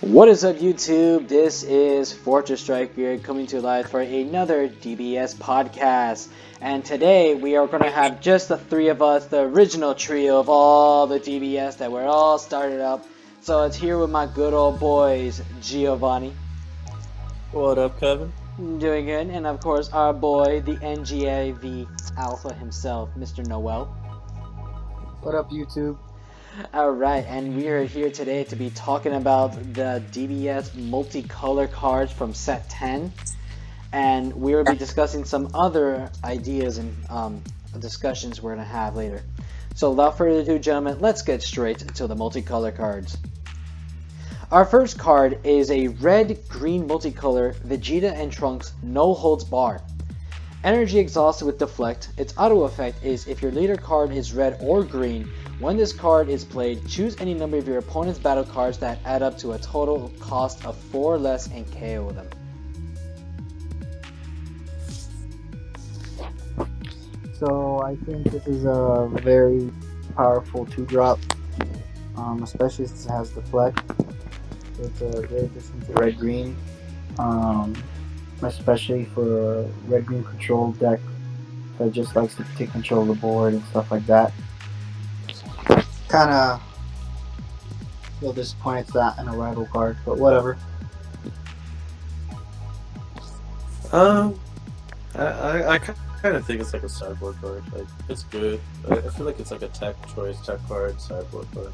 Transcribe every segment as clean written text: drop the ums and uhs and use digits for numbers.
What is up, YouTube? This is Fortress Strike Beard coming to you live for another DBS podcast. And today we are going to have just the three of us, the original trio of all the DBS that were all started up. So it's here with my good old boys, Yeovani. What up, Kevin? Doing good. And of course, our boy, the NGAV Alpha himself, Mr. Noel. What up, YouTube? Alright, and we are here today to be talking about the DBS multicolor cards from set 10, and we will be discussing some other ideas and discussions we're going to have later. So without further ado, gentlemen, let's get straight to the multicolor cards. Our first card is a red-green multicolor Vegeta and Trunks No Holds Bar. Energy exhausted with Deflect. Its auto effect is if your leader card is red or green, when this card is played, choose any number of your opponent's battle cards that add up to a total cost of 4 or less and KO them. So I think this is a very powerful 2-drop, especially since it has Deflect. It's a very different to red-green, especially for a red-green control deck that just likes to take control of the board and stuff like that. Kind of feel disappointed it's not an arrival card, but whatever. I kind of think it's like a sideboard card. Like, it's good. I feel like it's like a tech card, sideboard card.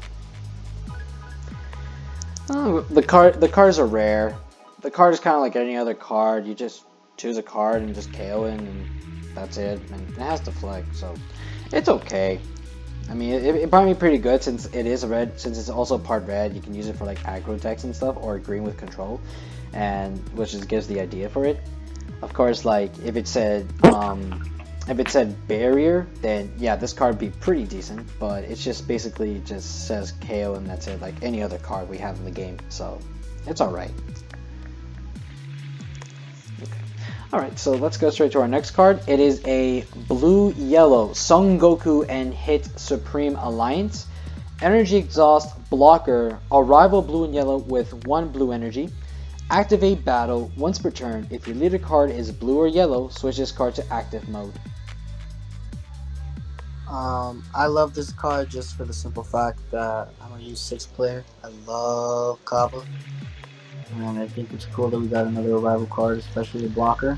Oh, the cards are rare. The card is kind of like any other card. You just choose a card and just KO it, and that's it. And it has Deflect, so it's okay. I mean, it probably be pretty good since it is a red. Since it's also part red, you can use it for like aggro decks and stuff, or green with control, and which just gives the idea for it. Of course, like if it said barrier, then yeah, this card would be pretty decent. But it's just basically just says KO and that's it, like any other card we have in the game. So it's all right. Alright, so let's go straight to our next card. It is a blue-yellow Son Goku and Hit Supreme Alliance. Energy Exhaust Blocker, Arrival blue and yellow with 1 blue energy. Activate battle once per turn. If your leader card is blue or yellow, switch this card to active mode. I love this card just for the simple fact that I'm a U6 player. I love Kaba. And I think it's cool that we got another arrival card, especially a blocker.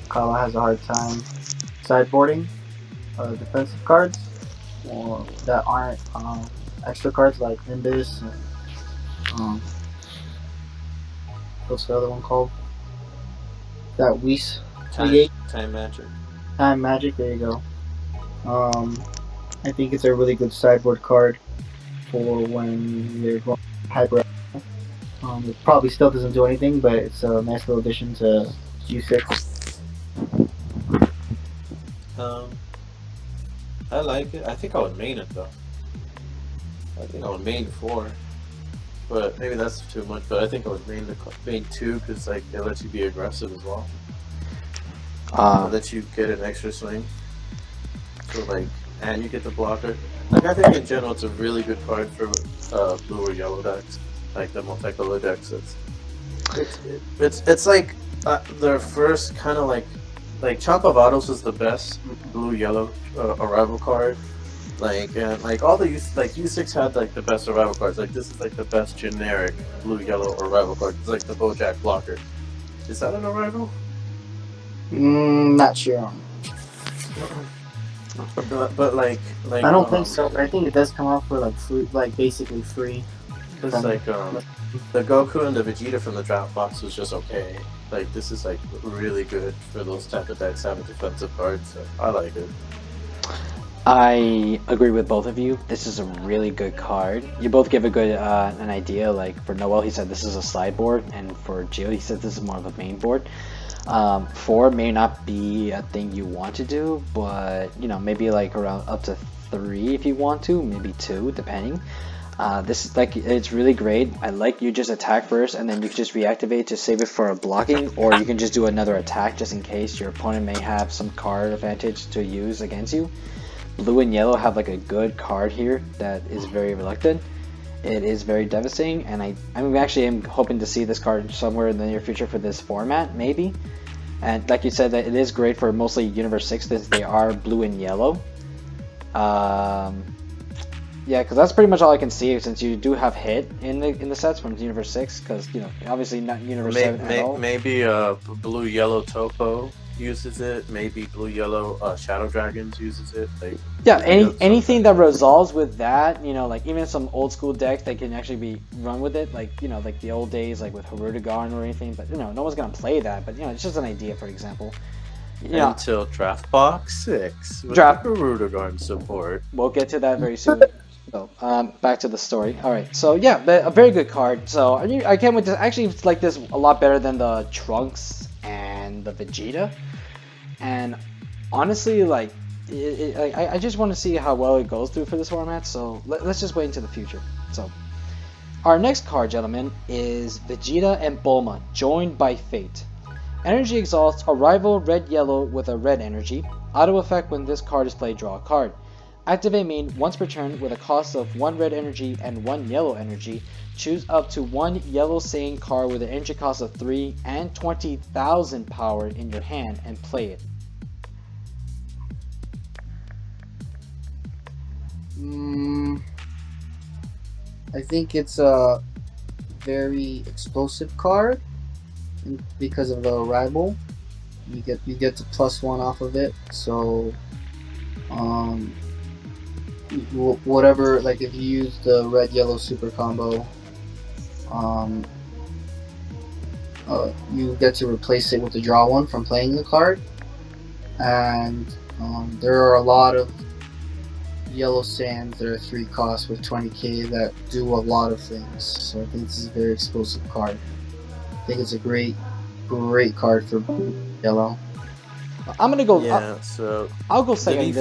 Kaba has a hard time sideboarding defensive cards or that aren't extra cards like Nimbus and what's the other one called? That Whis. Time Magic. Time Magic, there you go. I think it's a really good sideboard card for when you're going hyper. It probably still doesn't do anything, but it's a nice little addition to G6. I like it. I think I would main it though. I think I would main 4, but maybe that's too much. But I think I would main 2 because like it lets you be aggressive as well. It lets you get an extra swing. So like, and you get the blocker. Like I think in general, it's a really good card for blue or yellow decks. Like the multicolor decks, it's like their first kind of like Chomp of Autos is the best blue yellow arrival card. Like and like all the U6 had like the best arrival cards. Like this is like the best generic blue yellow arrival card. It's like the Bojack blocker. Is that an arrival? Not sure. But like I don't think so. I think it does come out for like free, like basically free. It's like the Goku and the Vegeta from the draft box was just okay. Like this is like really good for those type of decks having defensive cards. So I like it. I agree with both of you. This is a really good card. You both give a good an idea. Like for Noel, he said this is a sideboard, and for Gio, he said this is more of a main board. 4 may not be a thing you want to do, but you know, maybe like around up to 3 if you want to, maybe 2 depending. This is like, it's really great. I like you just attack first and then you can just reactivate to save it for a blocking, or you can just do another attack just in case your opponent may have some card advantage to use against you. Blue and yellow have like a good card here that is very reluctant, it is very devastating, and I'm actually am hoping to see this card somewhere in the near future for this format, maybe. And like you said, that it is great for mostly Universe 6 since they are blue and yellow. Yeah, because that's pretty much all I can see since you do have hit in the sets from Universe 6, because obviously not Universe 7 at all. Maybe blue yellow Topo uses it. Maybe blue yellow Shadow Dragons uses it. Yeah, anything that resolves with that, like even some old school decks that can actually be run with it, like like the old days, like with Harudagon or anything. But no one's gonna play that. But it's just an idea, for example. Until Draft Box 6 with Draft Harudagon support. We'll get to that very soon. So back to the story. All right. So yeah, a very good card. So I can't wait to actually like this a lot better than the Trunks and the Vegeta. And honestly, like I just want to see how well it goes through for this format. So let's just wait into the future. So our next card, gentlemen, is Vegeta and Bulma joined by fate. Energy exalts a rival red-yellow with a red energy. Auto effect: when this card is played, draw a card. Activate main once per turn with a cost of 1 red energy and 1 yellow energy. Choose up to 1 yellow Saiyan card with an energy cost of 3 and 20,000 power in your hand and play it. I think it's a very explosive card because of the rival. You get to +1 off of it. So whatever, like if you use the red yellow super combo, you get to replace it with the draw one from playing the card. And there are a lot of yellow sands that are 3 costs with 20k that do a lot of things. So I think this is a very explosive card. I think it's a great card for yellow. I'm gonna go. Yeah, so I'll go second.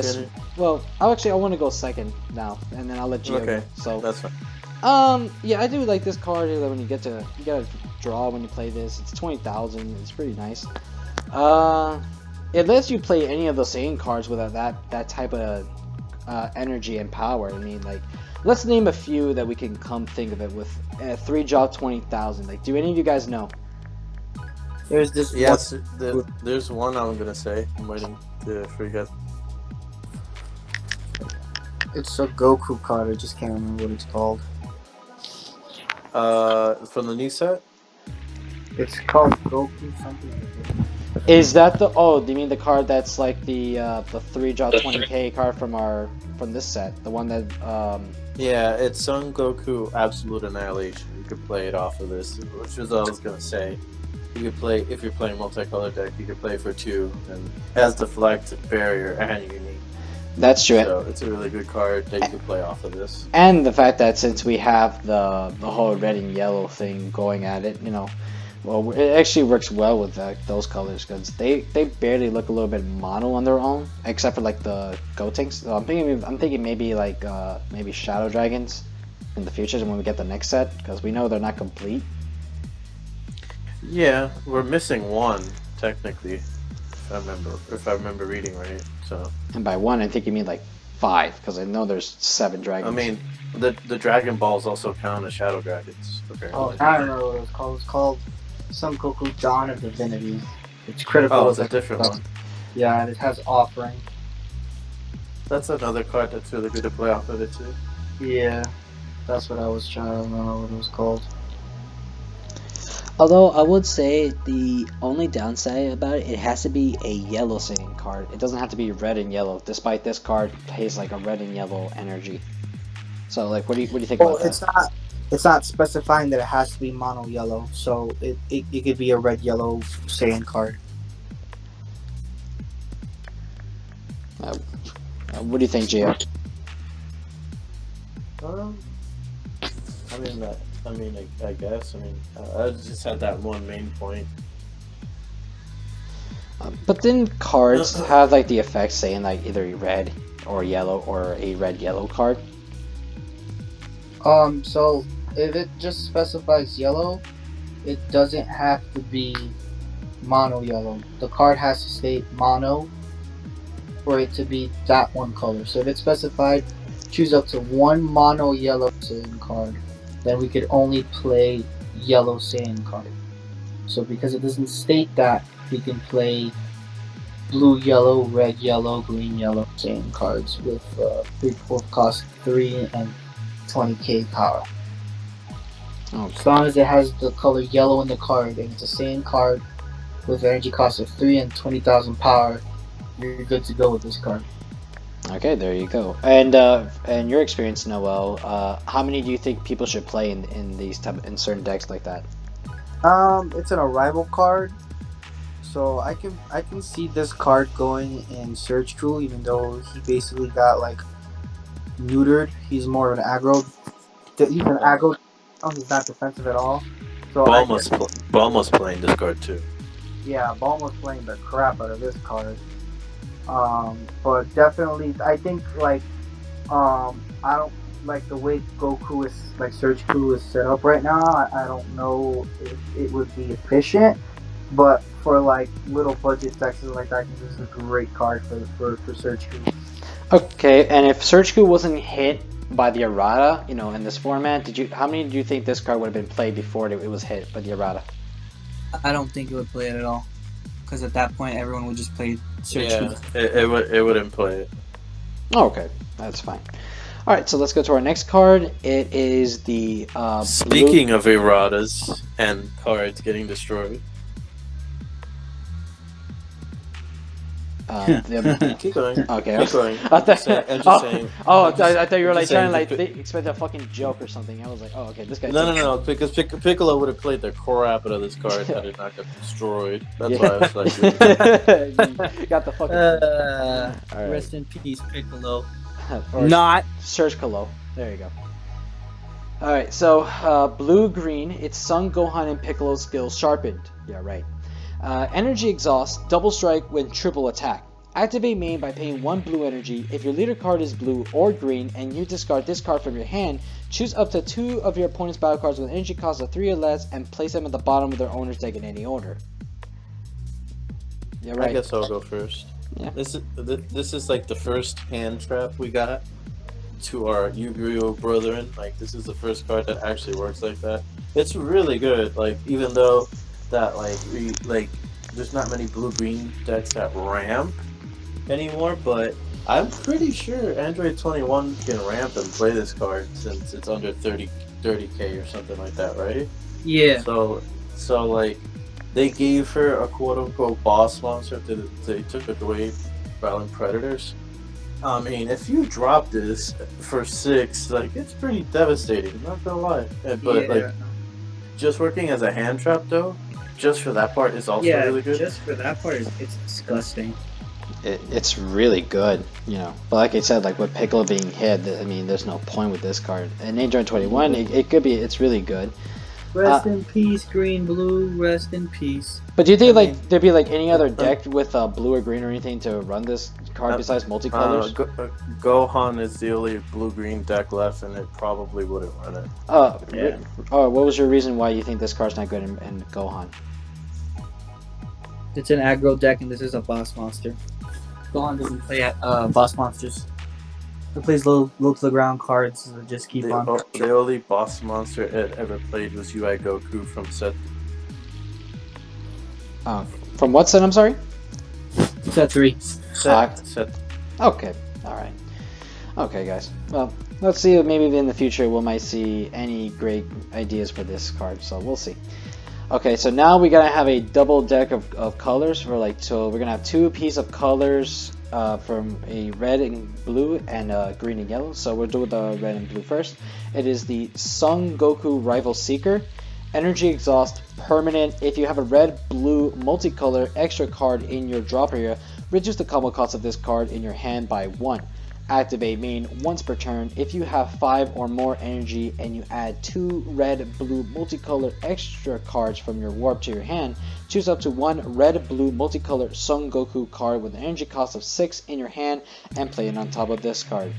Well, I want to go second now, and then I'll let you go. So that's fine. Yeah, I do like this card. When you gotta draw when you play this. It's 20,000. It's pretty nice. It lets you play any of the same cards without that type of energy and power. I mean, like, let's name a few that we can come think of it with 3-drop 20,000. Like, do any of you guys know? There's this. Yes, there's one I'm gonna say. I'm waiting for you guys. It's a Goku card. I just can't remember what it's called. From the new set. It's called Goku something. Is that the? Oh, do you mean the card that's like the 3-drop 20k card from this set? The one that Yeah, it's Son Goku Absolute Annihilation. You could play it off of this, which is what I was gonna say. You could play, if you're playing multicolor deck, you could play for 2 and has deflect, barrier, and unique. That's true. So it's a really good card that you could play off of this. And the fact that since we have the whole red and yellow thing going at it, well, it actually works well with those colors because they barely look a little bit mono on their own, except for like the Gotenks. So I'm thinking maybe like maybe Shadow Dragons in the future when we get the next set, because we know they're not complete. Yeah, we're missing one technically, if I remember reading right. So. And by one, I think you mean like 5, because I know there's 7 dragons. I mean, the Dragon Balls also count as Shadow Dragons. Apparently. Oh, I don't know what it was called. It's called Sun Goku Dawn of Divinity. It's critical. Oh, it's a different one. Yeah, and it has Offering. That's another card that's really good to play off of it too. Yeah, that's what I was trying to remember what it was called. Although I would say the only downside about it has to be a yellow Saiyan card. It doesn't have to be red and yellow, despite this card plays like a red and yellow energy. So, like, what do you think about that? It's not specifying that it has to be mono yellow, so it could be a red yellow Saiyan card. What do you think, Gio? I guess. I just had that one main point. But then cards have like the effect saying like either a red or yellow or a red-yellow card. So if it just specifies yellow, it doesn't have to be mono yellow. The card has to state mono for it to be that one color. So if it's specified, choose up to 1 mono yellow Saiyan card then we could only play yellow Saiyan card. So because it doesn't state that, we can play blue, yellow, red, yellow, green, yellow Saiyan cards with 3 cost 3 and 20k power. Okay. As long as it has the color yellow in the card and it's a Saiyan card with energy cost of 3 and 20,000 power, you're good to go with this card. Okay, there you go. And your experience, Noel, how many do you think people should play in these in certain decks like that? It's an arrival card, so I can see this card going in Surge Crew, even though he basically got like neutered. He's more of an aggro. He's an aggro. He's not defensive at all. So Balma's playing this card too. yeah, Bulma's playing the crap out of this card. But definitely, I think I don't like the way Goku is like Surge Crew is set up right now. I don't know if it would be efficient, but for like little budget decks like that, I think this is a great card for Surge Crew. Okay, and if Surgical wasn't hit by the errata, in this format, how many do you think this card would have been played before it was hit by the errata? I don't think it would play it at all, because at that point everyone would just play Surge. Yeah, it wouldn't play it. Oh, okay, that's fine. All right, so let's go to our next card. It is the Speaking of erratas and cards getting destroyed. Keep going. Okay. Keep going. I thought you were like trying to saying, expect a fucking joke or something. I was like, oh, okay, this guy. No, because Piccolo would have played the crap out of this card had it not got destroyed. That's why I was like, you got the fucking. Right. Rest in peace, Piccolo. Not Surge Colo. There you go. All right, so blue-green. It's Son Gohan and Piccolo skills sharpened. Yeah, right. Energy exhaust, double strike when triple attack. Activate main by paying 1 blue energy. If your leader card is blue or green and you discard this card from your hand, choose up to 2 of your opponent's battle cards with an energy cost of 3 or less and place them at the bottom of their owner's deck in any order. Yeah, right. I guess I'll go first. Yeah. This is like the first hand trap we got to our Yu-Gi-Oh brethren. Like, this is the first card that actually works like that. It's really good. Like, even though that there's not many blue-green decks that ramp anymore, but I'm pretty sure Android 21 can ramp and play this card since it's under 30k or something like that, right? Yeah. So like they gave her a quote-unquote boss monster. They took it away Violent Predators. I mean, if you drop this for 6, like, it's pretty devastating, not gonna lie. But like, just working as a hand trap though, just for that part is also really good. Just for that part, it's disgusting. It's really good, But like I said, like with Piccolo being hit, I mean, there's no point with this card. And Android 21, it's really good. Rest in peace, green, blue. Rest in peace. But do you think there'd be like any other deck with blue or green or anything to run this card besides multicolors? Gohan is the only blue-green deck left, and it probably wouldn't run it. What was your reason why you think this card's not good in Gohan? It's an aggro deck, and this is a boss monster. Gohan doesn't play boss monsters. He plays low to the ground cards that just keep on. The only boss monster it ever played was UI Goku from set. From what set? I'm sorry. Set 3. Set. Okay. All right. Okay, guys. Well, let's see if maybe in the future we might see any great ideas for this card. So we'll see. Okay, so now we're gonna have a double deck of colors so we're gonna have 2 pieces of colors from a red and blue and green and yellow. So we'll do the red and blue first. It is the Son Goku Rival Seeker. Energy exhaust permanent. If you have a red-blue multicolor extra card in your drop area, reduce the combo cost of this card in your hand by 1. Activate main once per turn. If you have 5 or more energy and you add 2 red-blue multicolor extra cards from your warp to your hand, choose up to 1 red-blue multicolor Son Goku card with an energy cost of 6 in your hand and play it on top of this card.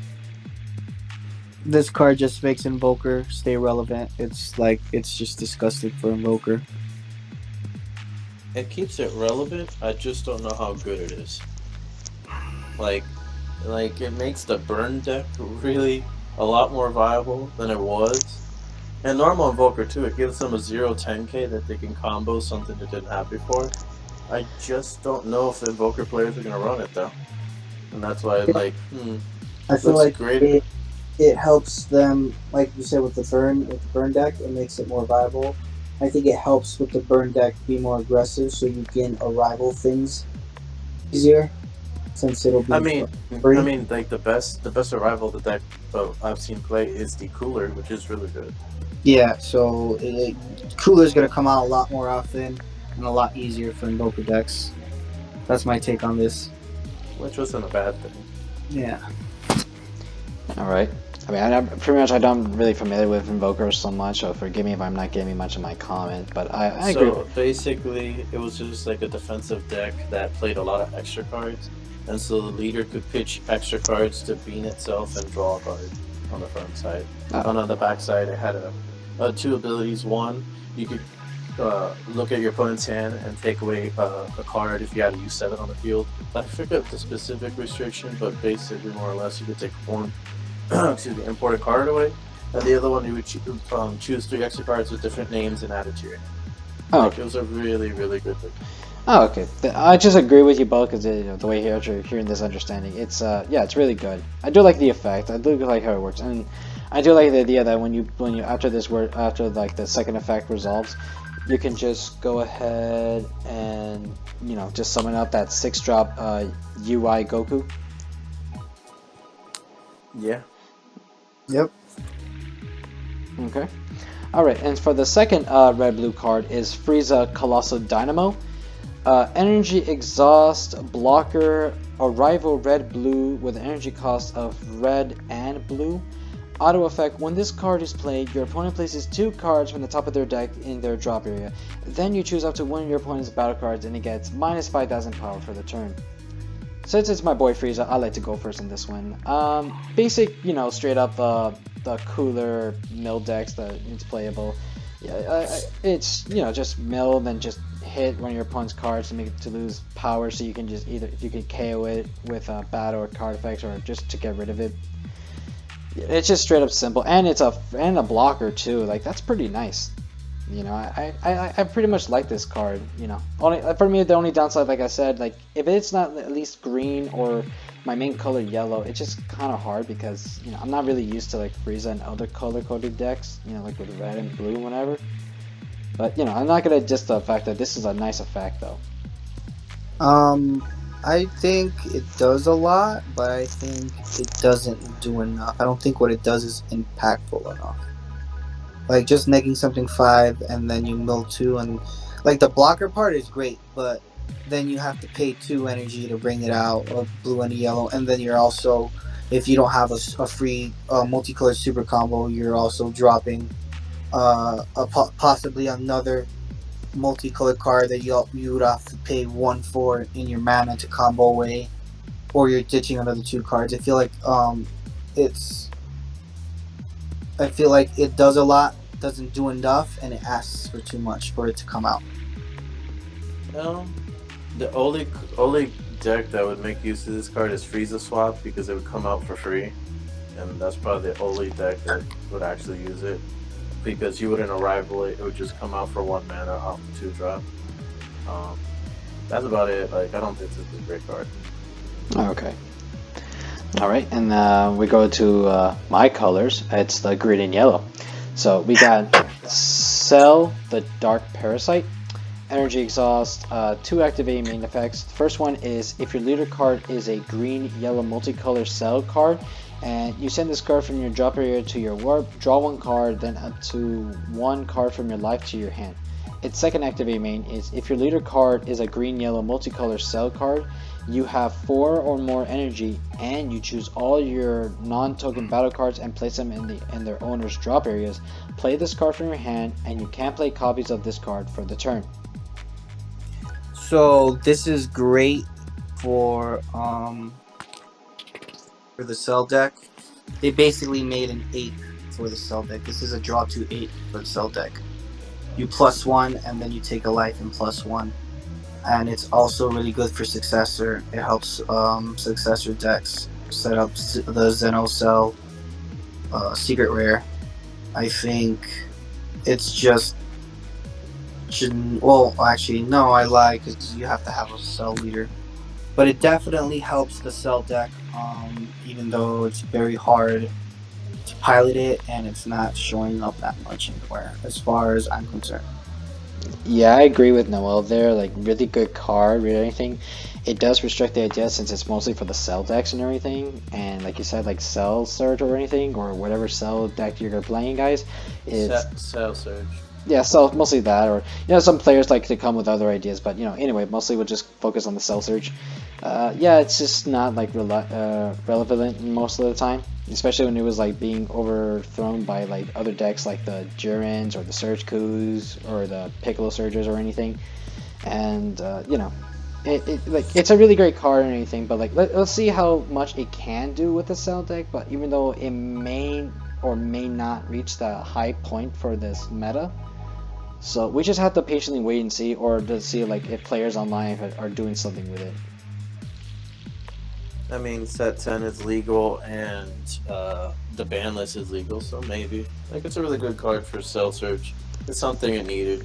This card just makes Invoker stay relevant. It's just disgusting for Invoker. It keeps it relevant. I just don't know how good it is. Like it makes the burn deck really a lot more viable than it was. And normal Invoker too, it gives them a 0-10k that they can combo something they didn't have before. I just don't know if the Invoker players are gonna run it though. And that's why like, I feel looks like great. it helps them, like you said, with the burn deck. It makes it more viable. I think it helps with the burn deck be more aggressive, so you can arrival things easier, since it'll be I mean, free. like the best arrival that I've seen play is the Cooler, which is really good. Yeah, so Cooler's gonna come out a lot more often and a lot easier for Invoker decks. That's my take on this. Which wasn't a bad thing. Yeah. All right. I mean, I'm pretty much I don't really familiar with Invokers so much, so forgive me if I'm not giving much of my comment, but I agree. So basically, it was just like a defensive deck that played a lot of extra cards, and so the leader could pitch extra cards to bean itself and draw a card on the front side. And on the back side, it had two abilities. One, you could look at your opponent's hand and take away a card if you had to use 7 on the field. I forget the specific restriction, but basically, more or less, you could take one imported card away. And the other one, you would choose 3 extra cards with different names and add it to your hand. Oh, It was a really, really good thing. Oh, okay. I just agree with you both because the way you're hearing this understanding, it's it's really good. I do like the effect. I do like how it works, and I do like the idea that when you after like the second effect resolves, you can just go ahead and just summon up that 6-drop UI Goku. Yeah. Yep. Okay. All right, and for the second red-blue card is Frieza Colossal Dynamo. Energy Exhaust Blocker, Arrival red-blue with an energy cost of red and blue. Auto effect, when this card is played, your opponent places 2 cards from the top of their deck in their drop area. Then you choose up to one of your opponent's battle cards and it gets minus 5,000 power for the turn. Since it's my boy Frieza, I like to go first in this one. Basic, straight up the cooler mill decks that it's playable. Yeah, it's just mill, then just hit one of your opponent's cards to make it to lose power, so you can just you can KO it with battle or card effects, or just to get rid of it. It's just straight up simple, and it's a blocker too. Like, that's pretty nice. I pretty much like this card. Only for me, the only downside, like I said, like if it's not at least green or my main color yellow, it's just kind of hard because I'm not really used to like Frieza and other color coded decks. Like with red and blue, whatever. But I'm not gonna just the fact that this is a nice effect though. I think it does a lot, but I think it doesn't do enough. I don't think what it does is impactful enough. Like, just making something 5 and then you mill 2, and like the blocker part is great, but then you have to pay 2 energy to bring it out of blue and yellow, and then you're also, if you don't have a free multicolored super combo, you're also dropping possibly another multicolored card that you would have to pay 1 for in your mana to combo away, or you're ditching another 2 cards. I feel like it does a lot, doesn't do enough, and it asks for too much for it to come out. The only deck that would make use of this card is Frieza Swap, because it would come out for free, and that's probably the only deck that would actually use it, because you wouldn't arrival it would just come out for 1 mana off the 2-drop. That's about it. Like, I don't think this is a great card. Okay. All right, and we go to my colors. It's the green and yellow. So we got Cell, the Dark Parasite, Energy Exhaust, 2 activating main effects. The first one is if your leader card is a green-yellow multicolor Cell card, and you send this card from your drop area to your warp, draw 1 card, then up to 1 card from your life to your hand. Its second activating main is if your leader card is a green-yellow multicolor Cell card, you have 4 or more energy, and you choose all your non-token battle cards and place them in their owner's drop areas. Play this card from your hand, and you can play copies of this card for the turn. So this is great for the Cell deck. They basically made an 8 for the Cell deck. This is a draw to 8 for the Cell deck. You +1, and then you take a life and +1. And it's also really good for Successor. It helps Successor decks set up the Zeno Cell Secret Rare. I think It's just well, actually, no, I lie because you have to have a cell leader. But it definitely helps the cell deck, even though it's very hard to pilot it and it's not showing up that much anywhere, as far as I'm concerned. Yeah, I agree with Noel there. Like, really good card, really anything. It does restrict the idea since it's mostly for the cell decks and everything. And like you said, like cell surge or anything, or whatever cell deck you're playing, guys. It's Cell surge. yeah, so mostly that, or some players like to come with other ideas, but anyway, mostly we'll just focus on the cell surge. Yeah, it's just not like relevant most of the time, especially when it was like being overthrown by like other decks like the Jurins or the Surge Coups or the Piccolo Surgers or anything, and it's a really great card and anything, but like let's see how much it can do with the cell deck. But even though it may or may not reach the high point for this meta. So we just have to patiently wait and see, or to see like if players online are doing something with it. I mean, set 10 is legal and the ban list is legal, so maybe. Like, it's a really good card for cell search. It's something it needed.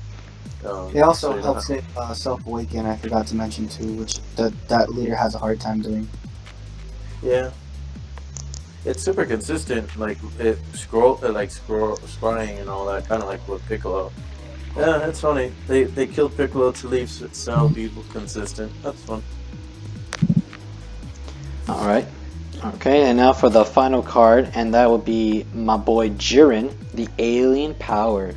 It also so helps it self-awaken, I forgot to mention too, which that leader has a hard time doing. Yeah. It's super consistent, like it scrying and all that, kind of like with Piccolo. Yeah, it's funny. They killed Piccolo to leave Cell be consistent. That's fun. All right. Okay, and now for the final card, and that will be my boy Jiren, the alien powered.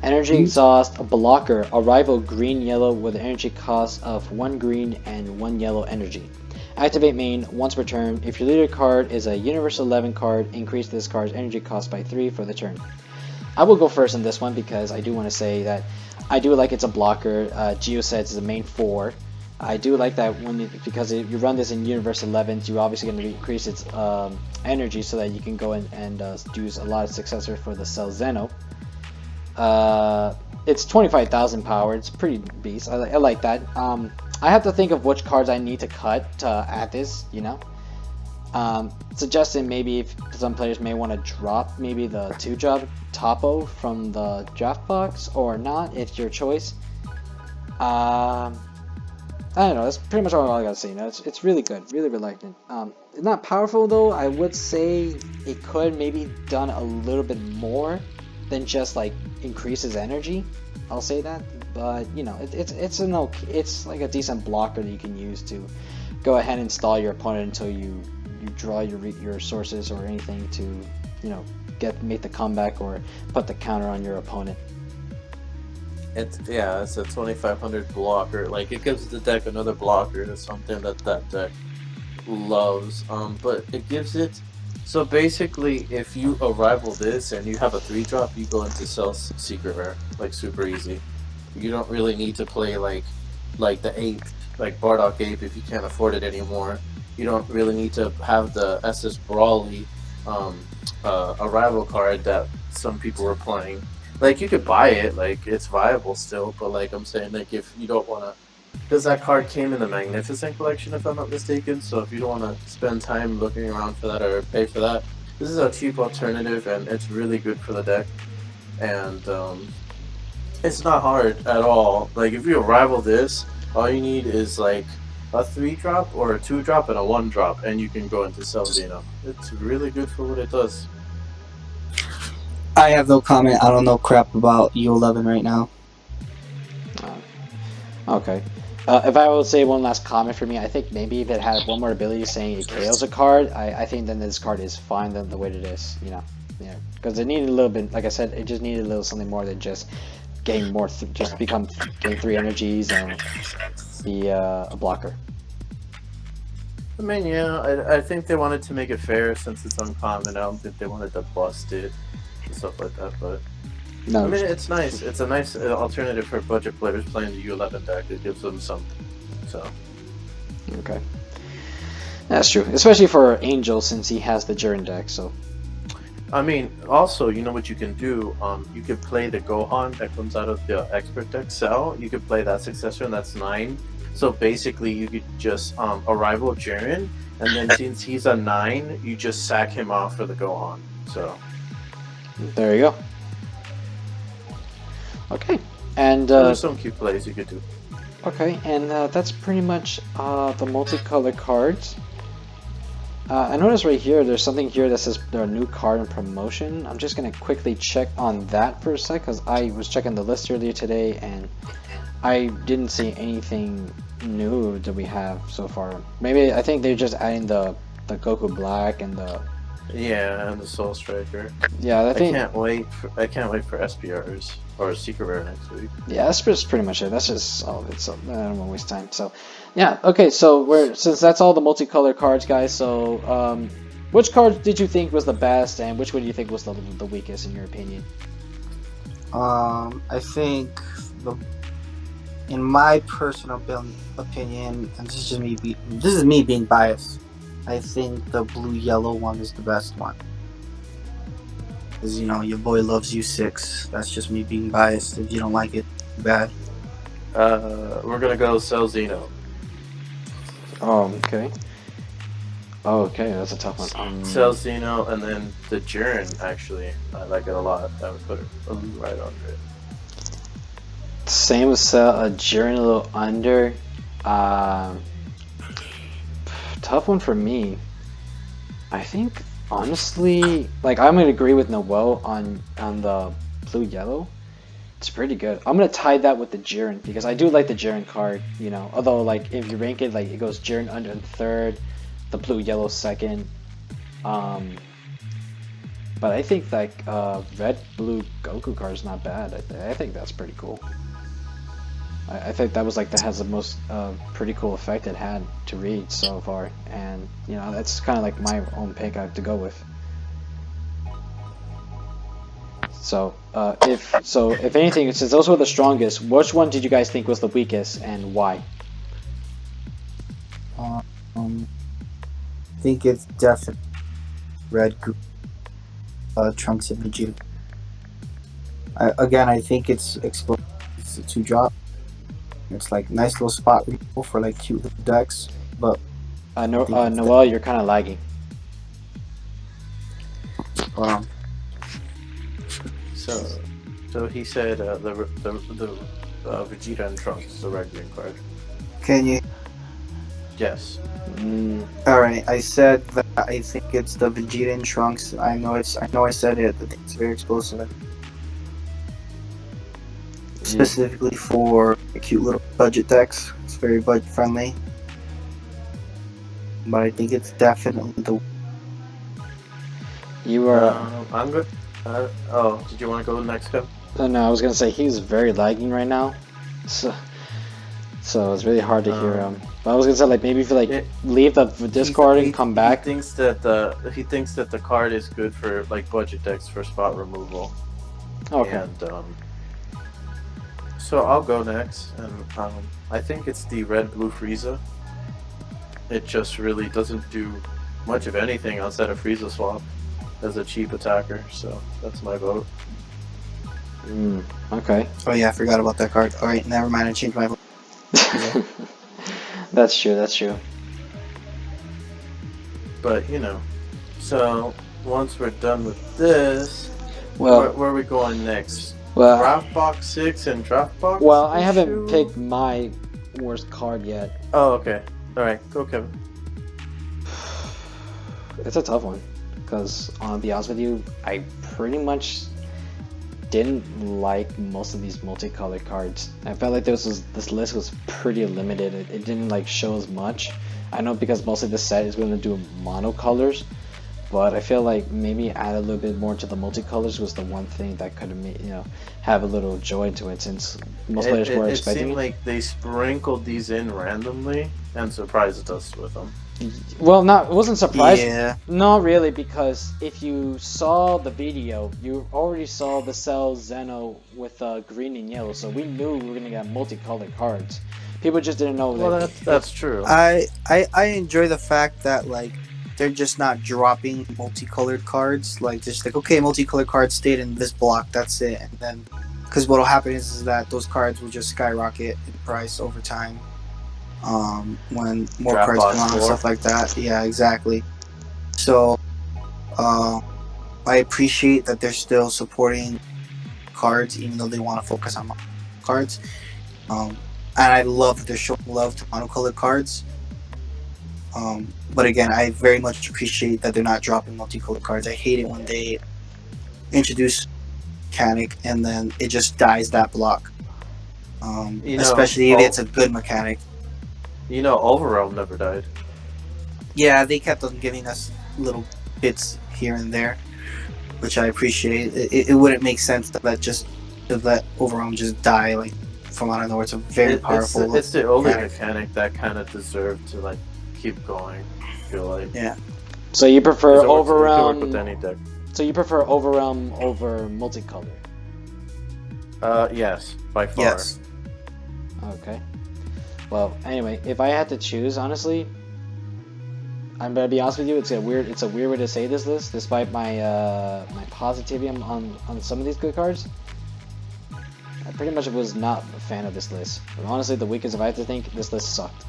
Energy exhaust, a blocker, a rival green-yellow with an energy cost of 1 green and 1 yellow energy. Activate main once per turn. If your leader card is a Universal 11 card, increase this card's energy cost by 3 for the turn. I will go first in this one because I do want to say that I do like it's a blocker. Geo says it's a main 4. I do like that because if you run this in Universal 11s, you're obviously going to increase its energy so that you can go in and use a lot of successors for the Cell Zeno. It's 25,000 power. It's pretty beast. I like that. I have to think of which cards I need to cut to add this, suggesting maybe if some players may want to drop maybe the 2-drop Topo from the draft box or not, it's your choice. I don't know, that's pretty much all I gotta say. It's really good, really liked it. It's not powerful though. I would say it could maybe done a little bit more than just like increase his energy. I'll say that, but it's like a decent blocker that you can use to go ahead and stall your opponent until you draw your sources or anything to make the comeback or put the counter on your opponent. It's a 2500 blocker. Like, it gives the deck another blocker. It's something that deck loves. But it gives it. So basically, if you rival this and you have a 3-drop, you go into Cell Secret Rare, like super easy. You don't really need to play like the Ape, like Bardock Ape, if you can't afford it anymore. You don't really need to have the SS Brawly, a rival card that some people were playing. Like, you could buy it, like, it's viable still, but like I'm saying, like, if you don't want to, because that card came in the Magnificent Collection, if I'm not mistaken, so if you don't want to spend time looking around for that or pay for that, this is a cheap alternative, and it's really good for the deck, and it's not hard at all. Like, if you rival this, all you need is, like, a 3-drop or a 2-drop and a 1-drop, and you can go into Cell Xeno. It's really good for what it does. I have no comment. I don't know crap about U11 right now. Okay. If I would say one last comment for me, I think maybe if it had one more ability saying it KOs a card, I think then this card is fine than the way it is, because it needed a little bit, like I said, it just needed a little something more than just getting more, just gain 3 energies and be a blocker. I mean, yeah, I think they wanted to make it fair since it's uncommon. I don't think they wanted to bust it and stuff like that, but No, I mean, it's nice. It's a nice alternative for budget players playing the U11 deck. It gives them something. So. Okay. That's true, especially for Angel since he has the Jiren deck. So. I mean, also, you know what you can do? You could play the Gohan that comes out of the Expert deck Cell. You could play that successor, and that's 9. So basically, you could just a rival Jiren, and then since he's a 9, you just sack him off for the Gohan. So. There you go. Okay, and So there's some cute plays you could do. okay, and that's pretty much the multicolored cards. I noticed right here, there's something here that says there are new card in promotion. I'm just gonna quickly check on that for a sec, because I was checking the list earlier today, and I didn't see anything new that we have so far. Maybe I think they're just adding the Goku Black and the Yeah, and the Soul Striker. yeah. I I think can't wait for SPRs or Secret Rare next week. yeah, that's just pretty much it. That's just all of it. So I don't want to waste time. So yeah, okay. So since that's all the multicolored cards, guys. So which card did you think was the best, and which one do you think was the weakest in your opinion? I think in my personal opinion, and this is me being biased. I think the blue-yellow one is the best one. Because, your boy loves U6. That's just me being biased. If you don't like it, bad. We're gonna go Cell Xeno. Oh, okay. Oh, okay, that's a tough one. Cell Xeno, and then the Jiren, actually. I like it a lot. I would put it right under it. Same with Jiren a little under. Tough one for me. I think honestly, like I'm gonna agree with Noel on the blue yellow. It's pretty good. I'm gonna tie that with the Jiren because I do like the Jiren card. Although like if you rank it, like it goes Jiren under in third, the blue yellow second. But I think like red blue Goku card is not bad. I think that's pretty cool. I think that was that has the most pretty cool effect it had to read so far, and that's kind of like my own pick I have to go with. So if anything, since those were the strongest, which one did you guys think was the weakest and why? I think it's definitely red Trunks and Vegeta. I think it's explosive. It's a 2-drop. It's nice little spot removal for cute little decks, but Noel, you're kind of lagging. So he said the Vegeta and Trunks, the red green card. Can you? Yes. All right. I said that I think it's the Vegeta and Trunks. I know I said it. I think it's very explosive. Specifically for cute little budget decks. It's very budget friendly. But I think it's definitely the. You are. I'm good. Did you want to go next, Kim? No, I was gonna say he's very lagging right now, so it's really hard to hear him. But I was gonna say maybe if you leave the Discord and come back. He thinks that the card is good for budget decks for spot removal. Okay. And so I'll go next, and I think it's the red blue Frieza. It just really doesn't do much of anything outside of Frieza swap as a cheap attacker, so that's my vote. Okay. Oh yeah, I forgot about that card. Alright, never mind, I changed my vote. That's true. But, so once we're done with this, Well, where are we going next? well, Draft Box 6 and Draft Box? well, I haven't issue? picked my worst card yet. Oh, okay. Alright, go Kevin. It's a tough one. Because, to be honest with you, I pretty much didn't like most of these multicolored cards. I felt like this list was pretty limited. It didn't show as much. I know because most of the set is going to do monocolors, but I feel like maybe add a little bit more to the multicolors was the one thing that could have made have a little joy to it, since most players were expecting it. Seemed like they sprinkled these in randomly and surprised us with them. Well, it wasn't surprising. Yeah. Not really, because if you saw the video, you already saw the Cell Zeno with green and yellow, so we knew we were gonna get multicolored cards. People just didn't know. Well, that's true. I enjoy the fact that they're just not dropping multicolored cards. Okay, multicolored cards stayed in this block. That's it, and then because what'll happen is that those cards will just skyrocket in price over time. When more Draft cards Box come out and 4. stuff like that. Yeah, exactly. So, I appreciate that they're still supporting cards, even though they want to focus on cards. And I love that they're showing love to monocolored cards. But again, I very much appreciate that they're not dropping multicolored cards. I hate it when they introduce mechanic and then it just dies that block. Especially if it's a good mechanic. Overrealm never died. Yeah, they kept on giving us little bits here and there, which I appreciate. It wouldn't make sense to let Overrealm just die like from out of nowhere. It's a very powerful. It's the only mechanic that kind of deserved to like keep going. I feel like. Yeah. So you prefer Overrealm? With any deck. So you prefer Overrealm over multicolor? Yes, by far. Yes. Okay. Well, anyway, if I had to choose, honestly, I'm gonna be honest with you. It's a weird way to say this list, despite my my positivity on some of these good cards. I pretty much was not a fan of this list. But honestly, the weakest, if I had to think, this list sucked.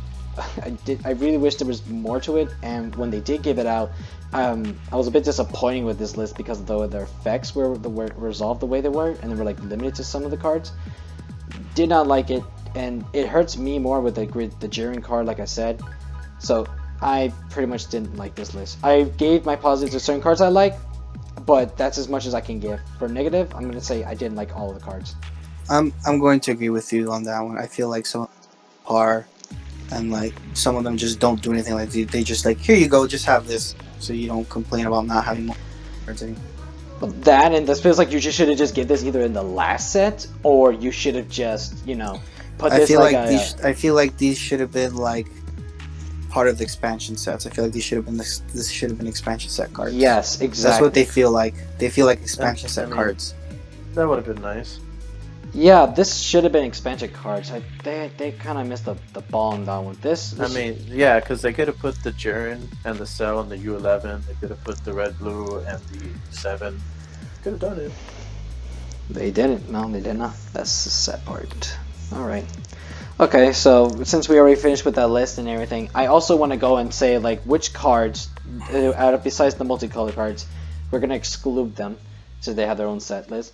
I really wish there was more to it, and when they did give it out, I was a bit disappointed with this list because though their effects were resolved the way they were, and they were like limited to some of the cards. Did not like it, and it hurts me more with the Jiren card, like I said. So I pretty much didn't like this list. I gave my positives to certain cards I like, but that's as much as I can give. For negative, I'm gonna say I didn't like all of the cards. I'm going to agree with you on that one. I feel like some are, and like some of them just don't do anything. Like they just like, here you go, just have this, so you don't complain about not having more cards anymore. That, and this feels like you just should have just given this either in the last set, or you should have just put this. I feel like these should have been like part of the expansion sets. I feel like these should have been this should have been expansion set cards. Yes, exactly. That's what they feel like. They feel like expansion set cards. That would have been nice. Yeah, this should have been expansion cards. They kind of missed the ball on that one. Yeah, because they could have put the Jiren and the Cell and the U11. They could have put the Red Blue and the 7. Could have done it. They didn't. No, they did not. That's the sad part. All right. Okay, so since we already finished with that list and everything, I also want to go and say like which cards, besides the multicolor cards, we're gonna exclude them, so they have their own set list.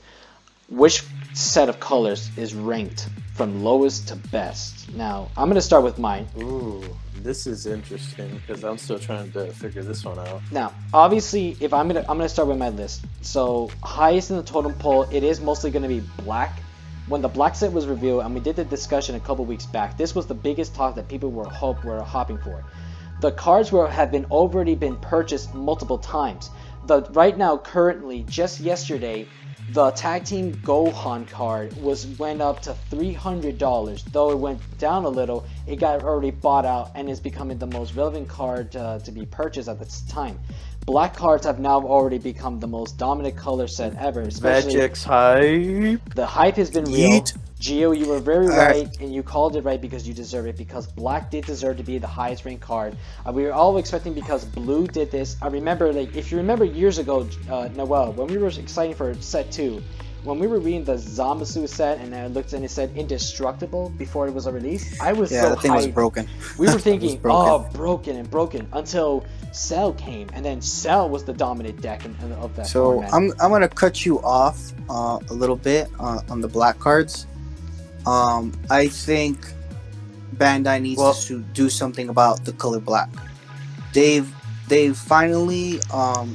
Which set of colors is ranked from lowest to best? Now, I'm going to start with mine. Ooh, this is interesting because I'm still trying to figure this one out. Now, obviously, if I'm gonna start with my list. So, highest in the totem pole, it is mostly going to be black. When the black set was revealed, and we did the discussion a couple weeks back, this was the biggest talk that people were hopping for. The cards have already been purchased multiple times. Right now, currently, just yesterday, the Tag Team Gohan card went up to $300. Though it went down a little, it got already bought out and is becoming the most relevant card to be purchased at this time. Black cards have now already become the most dominant color set ever. Especially Magic's hype. The hype has been real. Gio, you were very right, and you called it right because you deserve it, because black did deserve to be the highest ranked card. We were all expecting because blue did this. I remember, if you remember years ago, Noel, when we were excited for set 2, when we were reading the Zamasu set and I looked and it said indestructible before it was released, I was so that thing hyped. Was broken. We were thinking, broken, until Cell came, and then Cell was the dominant deck of that format. I'm gonna cut you off a little bit on the black cards. I think Bandai needs to do something about the color black. They've finally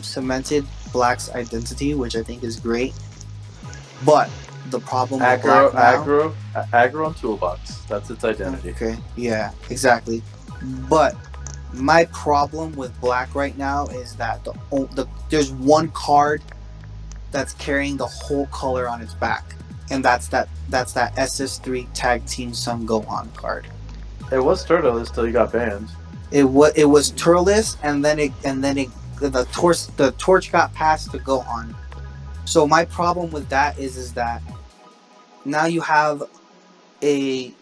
cemented black's identity, which I think is great. But the problem with black now, aggro and toolbox. That's its identity. Okay, yeah, exactly. But my problem with black right now is that there's one card that's carrying the whole color on its back, and that's that SS3 Tag Team Sun Gohan card. It was Turtleless till you got banned. It was Turtleless, and then the torch got passed to Gohan. So my problem with that is that now you have I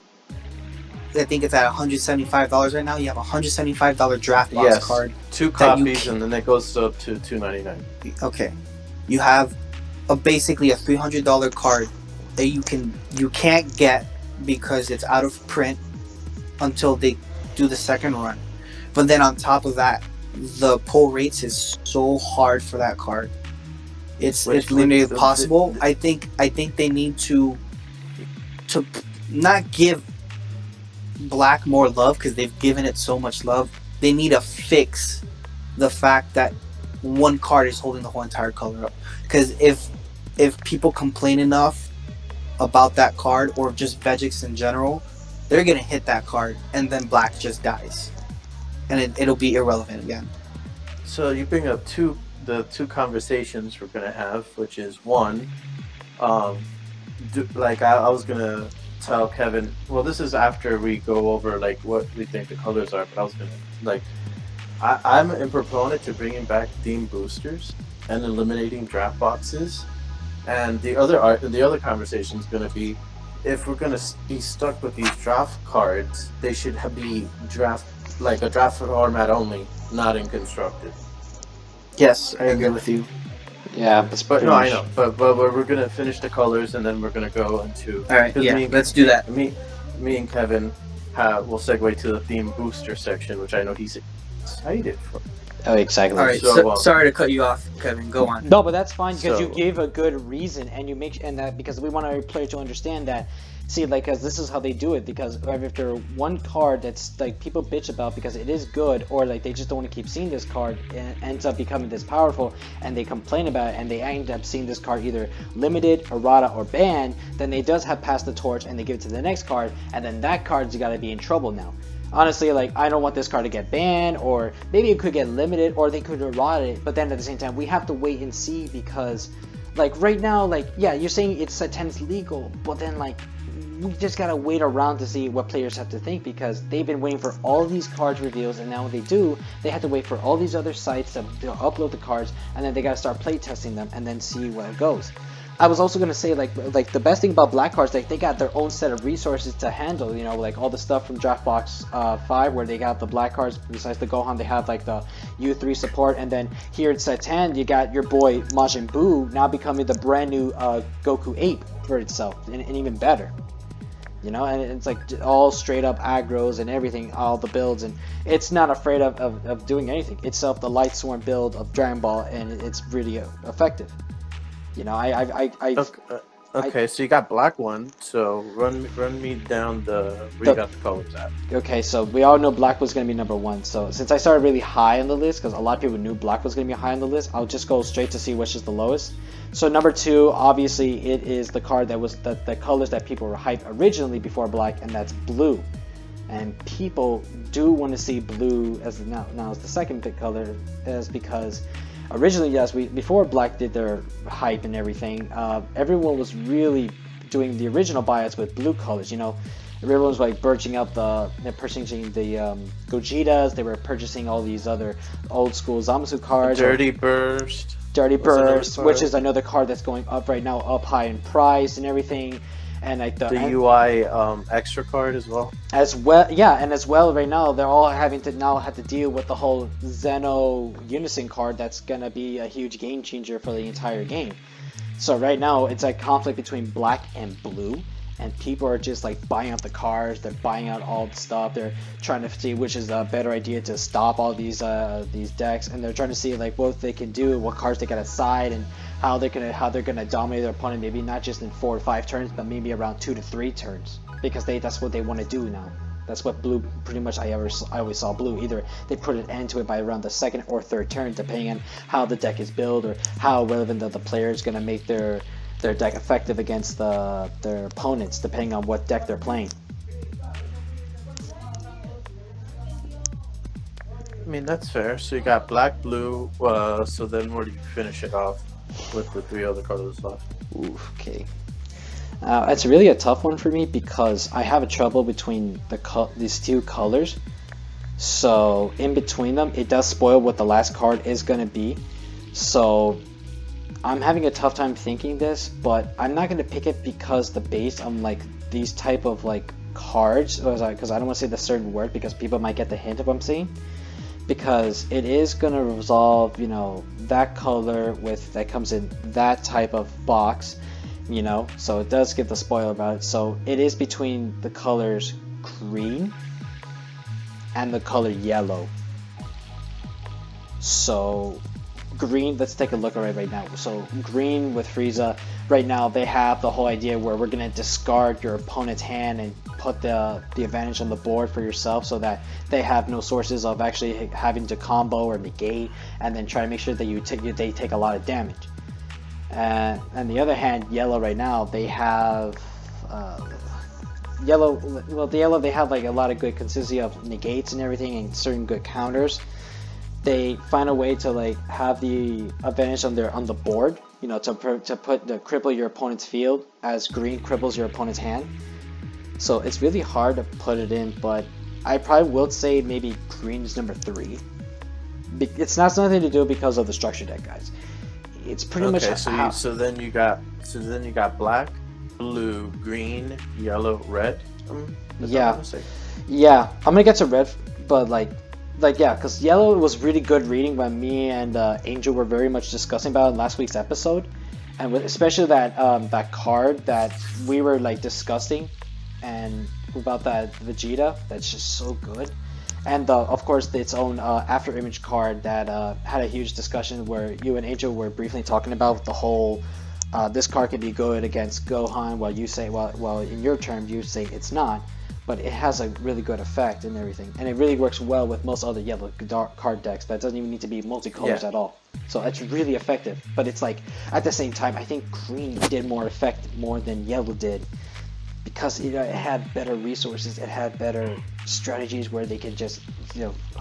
think it's at $175 right now. You have a $175 draft box card. 2 copies, and then it goes up to $299. Okay, you have basically a $300 card that you can't get because it's out of print until they do the second run. But then on top of that, the pull rates is so hard for that card. It's Which literally the, possible. I think they need to not give black more love because they've given it so much love. They need to fix the fact that one card is holding the whole entire color up. Because if people complain enough about that card or just Vegex in general, they're gonna hit that card and then black just dies, and it'll be irrelevant again. So you bring up the two conversations we're gonna have, which is one, I was gonna tell Kevin. Well, this is after we go over like what we think the colors are, but I was gonna like, I'm a proponent to bringing back theme boosters and eliminating draft boxes. And the other conversation is gonna be, if we're gonna be stuck with these draft cards, they should be a draft format only, not in constructed. Yes, I agree with you. Yeah, that's But pretty no, I much. know. But we're gonna finish the colors and then we're gonna go into. All right, 'cause yeah, let's do that. Me and Kevin will segue to the theme booster section, which I know he's excited for. Oh, exactly. All right, So, sorry to cut you off, Kevin. Go on. No, but that's fine because you So- gave a good reason, and you make and that because we want our player to understand that. See, like, because this is how they do it. Because after one card that's like people bitch about because it is good, or like they just don't want to keep seeing this card, and it ends up becoming this powerful, and they complain about it, and they end up seeing this card either limited, errata, or banned. Then they does have passed the torch, and they give it to the next card, and then that card's got to be in trouble now. Honestly, like, I don't want this card to get banned, or maybe it could get limited, or they could errata it, but then at the same time, we have to wait and see because, like, right now, like, yeah, you're saying it's at 10 is legal, but then, like, we just gotta wait around to see what players have to think because they've been waiting for all these cards reveals, and now when they do, they have to wait for all these other sites to upload the cards, and then they gotta start play testing them and then see where it goes. I was also gonna say like the best thing about black cards, like they got their own set of resources to handle, you know, like all the stuff from Draftbox 5 where they got the black cards. Besides the Gohan, they have like the U3 support, and then here at set 10 you got your boy Majin Buu now becoming the brand new Goku Ape for itself, and even better. You know, and it's like all straight up aggros and everything, all the builds, and it's not afraid of doing anything. It's the Light Sworn build of Dragon Ball, and it's really effective. You know, Okay, so you got black one. So run me down where you got the colors at. Okay, so we all know black was going to be number one. So since I started really high on the list, because a lot of people knew black was going to be high on the list, I'll just go straight to see which is the lowest. So number two, obviously, it is the card that was the colors that people were hyped originally before black, and that's blue. And people do want to see blue as now as the second pick color, is because originally, yes, before black did their hype and everything, everyone was really doing the original buyouts with blue colors. You know, everyone was like purchasing the Gojitas. They were purchasing all these other old school Zamasu cards. Dirty Burst. Dirty Burst, which is another card that's going up right now, up high in price and everything. And like the UI extra card as well. As well, yeah, and as well, right now they're all having to now have to deal with the whole Zeno Unison card that's gonna be a huge game changer for the entire game. So right now it's a conflict between black and blue, and people are just like buying out the cards. They're buying out all the stuff. They're trying to see which is a better idea to stop all these decks, and they're trying to see like what they can do, what cards they gotta side, and how they're gonna dominate their opponent. Maybe not just in 4 or 5 turns, but maybe around 2 to 3 turns, because that's what they want to do now. That's what blue pretty much I always saw blue. Either they put an end to it by around the 2nd or 3rd turn, depending on how the deck is built or how relevant the player is gonna make their deck effective against their opponents, depending on what deck they're playing. I mean, that's fair. So you got black, blue. So then where do you finish it off with the 3 other colors left? Ooh, okay. It's really a tough one for me because I have a trouble between these 2 colors. So in between them, it does spoil what the last card is going to be. So I'm having a tough time thinking this, but I'm not going to pick it because the base on like these type of like cards, because I don't want to say the certain word because people might get the hint of what I'm saying. Because it is going to resolve, you know, that color that comes in that type of box, you know, so it does give the spoiler about it. So it is between the colors green and the color yellow. So green, let's take a look at it right now. So green with Frieza, right now they have the whole idea where we're gonna discard your opponent's hand and put the advantage on the board for yourself, so that they have no sources of actually having to combo or negate, and then try to make sure that they take a lot of damage. And on the other hand, yellow right now, they have yellow. Well, the yellow, they have like a lot of good consistency of negates and everything, and certain good counters. They find a way to like have the advantage on the board, to cripple your opponent's field as green cripples your opponent's hand. So it's really hard to put it in, but I probably will say maybe green is number 3. It's not something to do because of the structure deck, guys. It's pretty much so then you got black, blue, green, yellow, red. Yeah, I'm gonna get to red, but yeah, because yellow was really good reading when me and Angel were very much discussing about it in last week's episode, and especially that card that we were like discussing, and about that Vegeta, that's just so good. And of course its own after image card that had a huge discussion where you and Angel were briefly talking about the whole this card can be good against Gohan, while you say well in your term you say it's not, but it has a really good effect and everything, and it really works well with most other yellow card decks that doesn't even need to be multicolors at all. So it's really effective, but it's like at the same time I think green did more than yellow did, because it had better resources, it had better strategies where they can just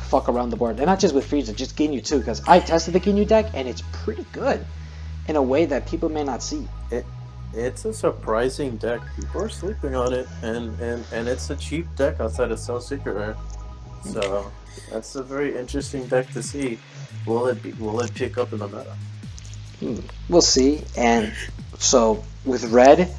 fuck around the board, and not just with Frieza, just Ginyu too, because I tested the Ginyu deck and it's pretty good in a way that people may not see. It's a surprising deck. People are sleeping on it, and it's a cheap deck outside of Cell Secret Rare. So that's a very interesting deck to see. Will it pick up in the meta? We'll see. And so with red,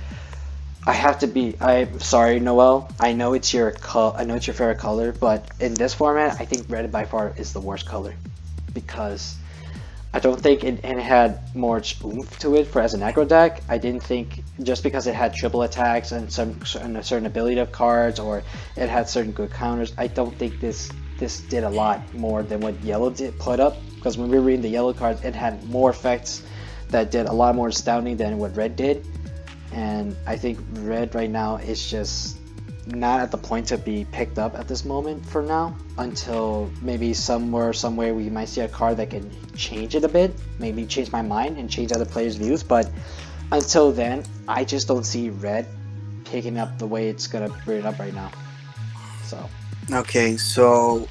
I'm sorry, Noel. I know it's your favorite color, but in this format, I think red by far is the worst color, because I don't think it had more oomph to it as an aggro deck. I didn't think just because it had triple attacks and a certain ability of cards, or it had certain good counters, I don't think this did a lot more than what yellow did put up. Because when we were reading the yellow cards, it had more effects that did a lot more astounding than what red did. And I think red right now is just not at the point to be picked up at this moment for now, until maybe somewhere we might see a card that can change it a bit, maybe change my mind and change other players' views. But until then, I just don't see red picking up the way it's gonna bring it up right now. So okay, so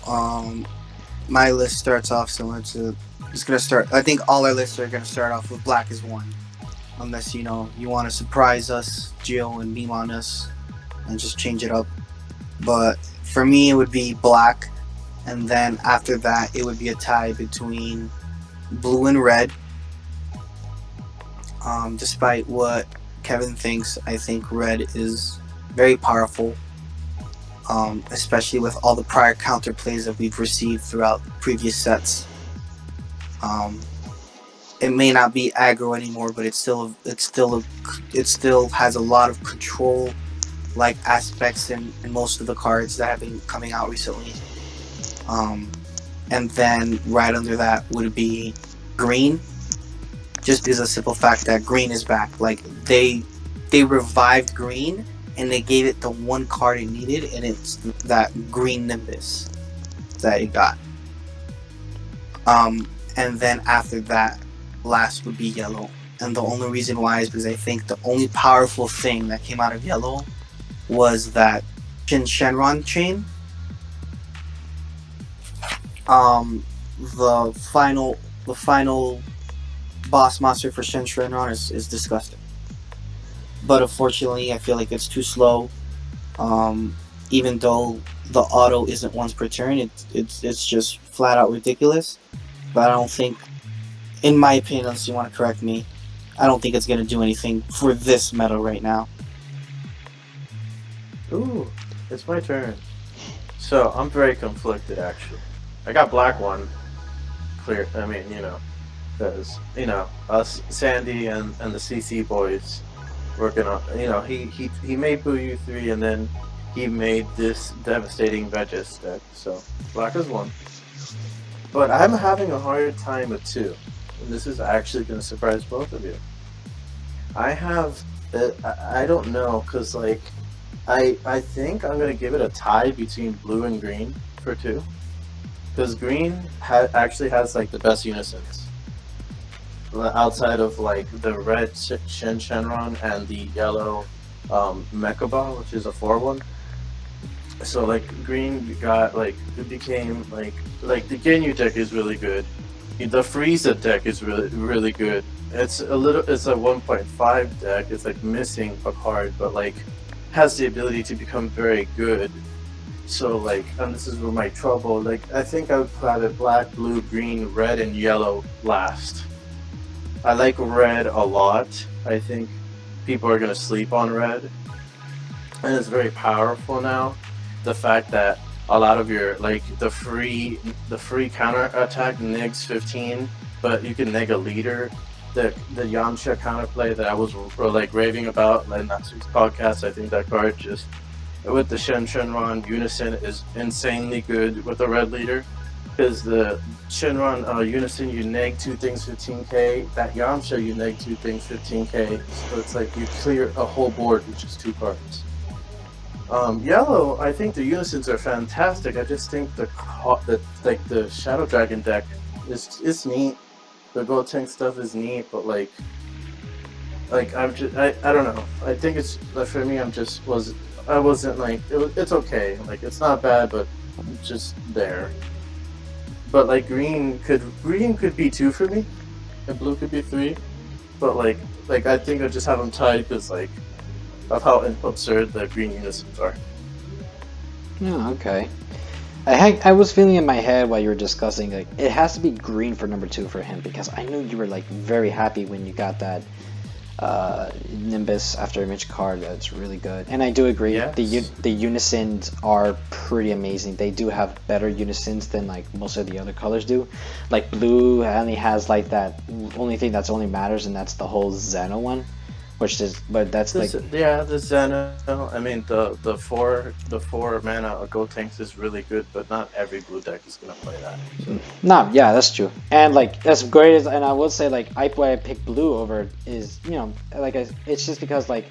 my list starts off similar to. I think all our lists are gonna start off with black as 1, unless you want to surprise us, Jill, and beam on us and just change it up. But for me, it would be black, and then after that, it would be a tie between blue and red. Despite what Kevin thinks, I think red is very powerful, especially with all the prior counter plays that we've received throughout previous sets. It may not be aggro anymore, but it still has a lot of control like aspects in most of the cards that have been coming out recently. And then right under that would be green, just because of the simple fact that green is back. Like they revived green and they gave it the one card it needed, and it's that green Nimbus that it got. And then after that, last would be yellow. And the only reason why is because I think the only powerful thing that came out of yellow was that Shenron chain. The final boss monster for Shenron is disgusting. But unfortunately, I feel like it's too slow. Even though the auto isn't once per turn, it's just flat out ridiculous. But I don't think, in my opinion, unless you want to correct me, I don't think it's going to do anything for this meta right now. Ooh, it's my turn. So, I'm very conflicted, actually. I got black one. Clear. I mean, because, us, Sandy, and the CC boys working on, he made Boo 3 and then he made this devastating Vegas deck. So, black is one. But I'm having a hard time with 2. and this is actually going to surprise both of you. I have, I don't know, because like, I think I'm going to give it a tie between blue and green for 2. Because green actually has like the best unisons. Outside of like the red Shenron and the yellow Mechaba, which is a 4-1. So like green got like it became like the Ginyu deck is really good. The Frieza deck is really good. It's a 1.5 deck. It's like missing a card, but like has the ability to become very good. So like, and this is where my trouble. Like I think I would have it black, blue, green, red, and yellow last. I like red a lot. I think people are gonna sleep on red, and it's very powerful now. The fact that a lot of your like the free counter attack negs 15, but you can neg a leader. The Yamcha counterplay that I was like raving about in last week's podcast. I think that card just with the Shenron Unison is insanely good with the red leader. Because the Shenron Unison, you neg 2 things 15k. That Yamcha, you neg 2 things 15k. So it's like you clear a whole board with just 2 cards. Yellow, I think the Unisons are fantastic. I just think the Shadow Dragon deck is neat. The Gold Tank stuff is neat, but like I'm just I don't know. I think it's for me. I wasn't like it's okay. Like it's not bad, but just there. But like green could be 2 for me, and blue could be 3. But like I think I just have them tied because like of how absurd the green unisons are. Oh, okay. I was feeling in my head while you were discussing like it has to be green for number 2 for him because I knew you were like very happy when you got that Nimbus after image card. That's really good, and I do agree. Yes. The unisons are pretty amazing. They do have better unisons than like most of the other colors do. Like blue only has like that only thing that's only matters, and that's the whole Xeno one, which is the Xeno. I mean the four mana Gold Tanks is really good, but not every blue deck is gonna play that. So. No, yeah, that's true. And like as great as, and I would say like why I picked blue over is it's just because like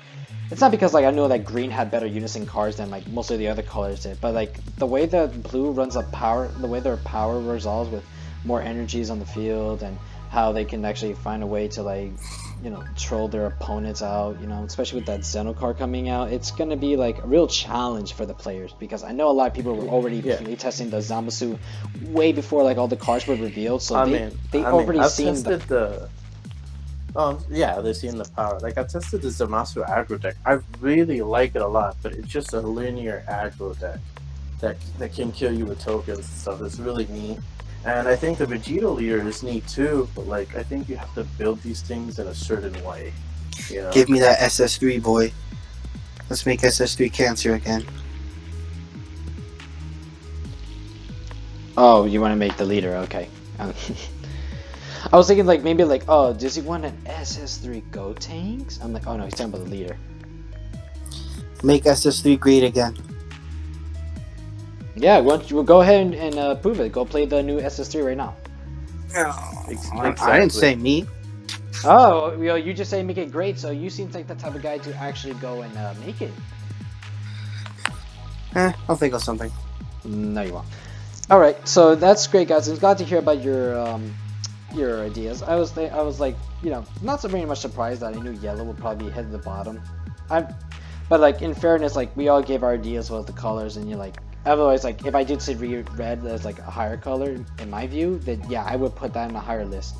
it's not because like I know that green had better unison cards than like most of the other colors did, but like the way that blue runs up power, the way their power resolves with more energies on the field, and how they can actually find a way to like troll their opponents out, especially with that Xeno card coming out. It's going to be like a real challenge for the players because I know a lot of people were already playtesting the Zamasu way before like all the cards were revealed, so they've already seen they've seen the power. Like I tested the Zamasu aggro deck. I really like it a lot, but it's just a linear aggro deck that can kill you with tokens and stuff. It's really neat. And I think the Vegeta leader is neat too, but like I think you have to build these things in a certain way. Give me that SS3, boy. Let's make SS3 cancer again. Oh, you want to make the leader? Okay. I was thinking like maybe like, oh, does he want an SS3 Go Tanks? I'm like, oh no, he's talking about the leader. Make SS3 great again. Yeah, why don't you go ahead and prove it? Go play the new SS3 right now. I didn't say me. Oh, you just say make it great, so you seem like the type of guy to actually go and make it. I'll think of something. No, you won't. All right, so that's great, guys. I'm glad to hear about your ideas. I was like, not so very much surprised that I knew yellow would probably hit the bottom. But like in fairness, like we all gave our ideas about the colors, and you're like. Otherwise, like if I did say red as like a higher color in my view, then yeah, I would put that in a higher list.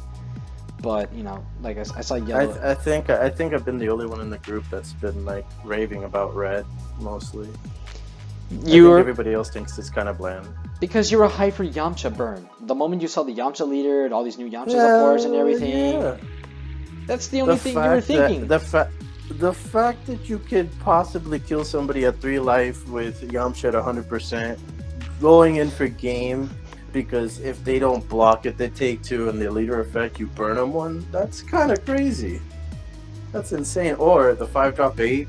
But like I saw yellow. I think I've been the only one in the group that's been like raving about red mostly. I think everybody else thinks it's kind of bland. Because you were hyped for Yamcha burn. The moment you saw the Yamcha leader and all these new Yamchas, of course, and everything, that's the only thing you were thinking. The fact that you could possibly kill somebody at 3 life with Yamcha at 100%, going in for game, because if they don't block it, they take 2, and the leader effect, you burn them 1, that's kind of crazy. That's insane. Or the 5-drop 8,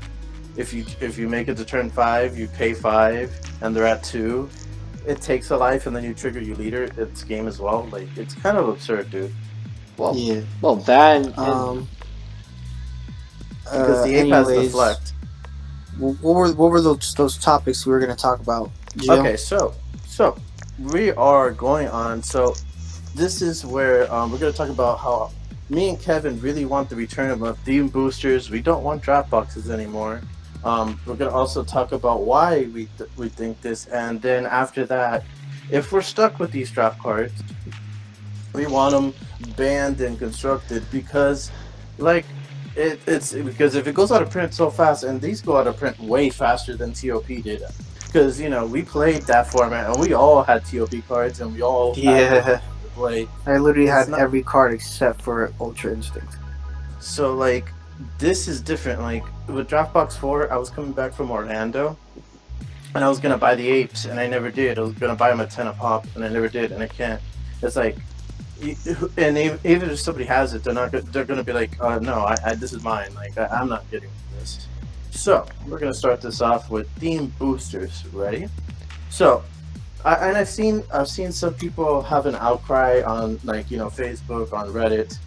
if you make it to turn 5, you pay 5, and they're at 2, it takes a life, and then you trigger your leader, it's game as well. Like, it's kind of absurd, dude. Well, Yeah. well, that and Um. Because the ape has Anyways, deflect. what were those topics we were gonna talk about, Gio? Okay, so we are going on. So this is where we're going to talk about how me and Kevin really want the return of theme boosters. We don't want draft boxes anymore. We're going to also talk about why we think this, and then after that, if we're stuck with these draft cards, we want them banned and constructed because, like, it's because if it goes out of print so fast, and these go out of print way faster than TOP did, because we played that format and we all had TOP cards and we all had them Yeah. to play. I literally It's had not every card except for Ultra Instinct. so like this is different. Like with Draftbox 4, I was coming back from Orlando and I was gonna buy the apes and I never did. I was gonna buy them at 10 a pop and I never did, and I can't. It's like. And even if somebody has it, they're gonna be like, no, this is mine. Like I'm not getting this. So we're gonna start this off with theme boosters. Ready? So, I've seen some people have an outcry on Facebook, on Reddit.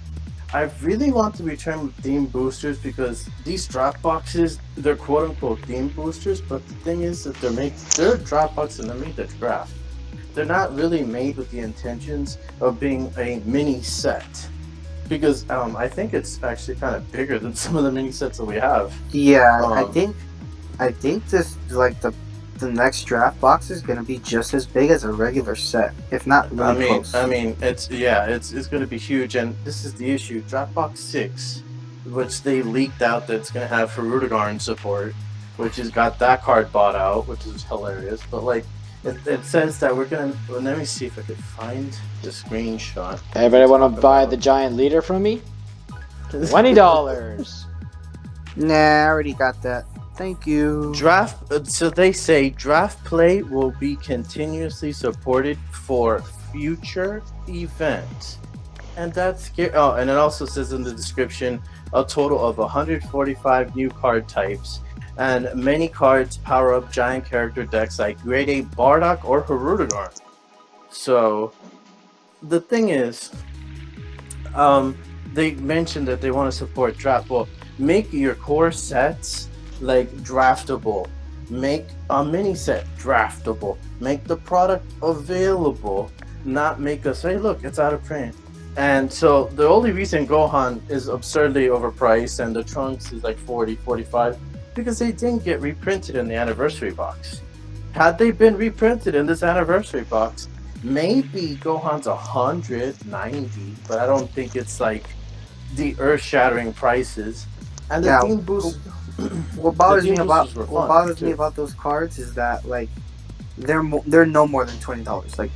I really want to return with theme boosters because these drop boxes, they're quote unquote theme boosters, but the thing is that they're drop boxes and they're made to draft. They're not really made with the intentions of being a mini set, because I think it's actually kind of bigger than some of the mini sets that we have. Yeah, Um, I think this like the next draft box is gonna be just as big as a regular set, if not really close. it's going to be huge, and this is the issue. Dropbox 6, which they leaked out that it's going to have Farudagarn support, which has got that card bought out, which is hilarious. But like, it says that we're gonna. Well, let me see if I could find the screenshot. everybody want to buy the giant leader from me? $20. Nah, I already got that. Thank you. Draft. So they say draft play will be continuously supported for future events, and that's scary. Oh, and it also says in the description a total of 145 new card types, and many cards power up giant character decks like Grade A Bardock or Harudagarn. So the thing is, they mentioned that they want to support draft. Well, make your core sets like draftable. Make a mini set draftable. Make the product available. Not make us say, look, it's out of print. And so the only reason Gohan is absurdly overpriced and the Trunks is like 40, 45, because they didn't get reprinted in the anniversary box. Had they been reprinted in this anniversary box, maybe Gohan's 190, but I don't think it's like the earth-shattering prices. And the Yeah, theme boost. What bothers The me theme about boosters were what fun, bothers too. me about those cards is that like they're no more than $20. Like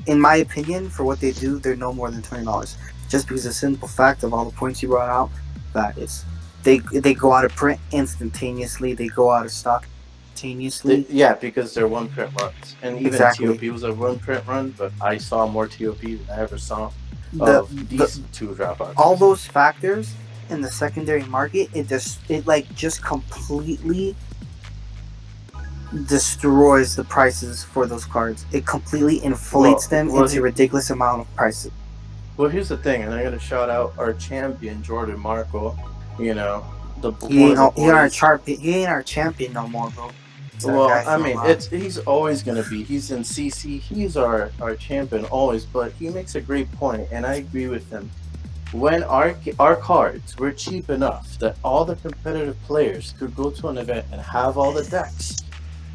in my opinion, for what they do, they're no more than $20. Just because the simple fact of all the points you brought out, that is they go out of print instantaneously. They go out of stock instantaneously. Yeah, because they're one print runs, and even Exactly. TOP was a one print run, but I saw more TOP than I ever saw The, of these two dropouts. all those factors in the secondary market, it just completely destroys the prices for those cards. It completely inflates them into a ridiculous amount of prices. Well, here's the thing, and I'm gonna shout out our champion Jordan Marco. You know, He ain't our champion no more, bro. Well, I mean, he's always gonna be. He's in CC. He's our champion always. But he makes a great point, and I agree with him. When our cards were cheap enough that all the competitive players could go to an event and have all the decks,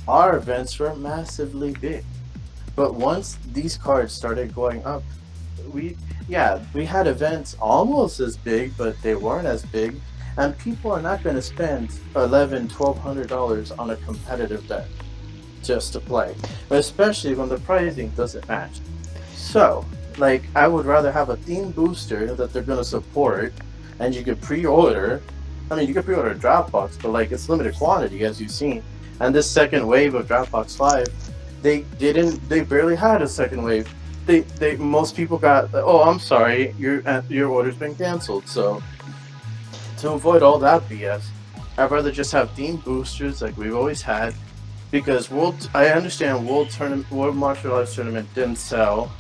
our events were massively big. But once these cards started going up, we had events almost as big, but they weren't as big. And people are not going to spend $1,100-$1,200 on a competitive deck just to play, especially when the pricing doesn't match. So, like, I would rather have a theme booster that they're going to support, and you could pre-order. I mean, you could pre-order a Dropbox, but like it's limited quantity, as you've seen. And this second wave of Dropbox 5, they barely had a second wave. Most people got, oh, I'm sorry, your order's been canceled. So to avoid all that BS, I'd rather just have theme boosters like we've always had, because I understand World Martial Arts Tournament didn't sell,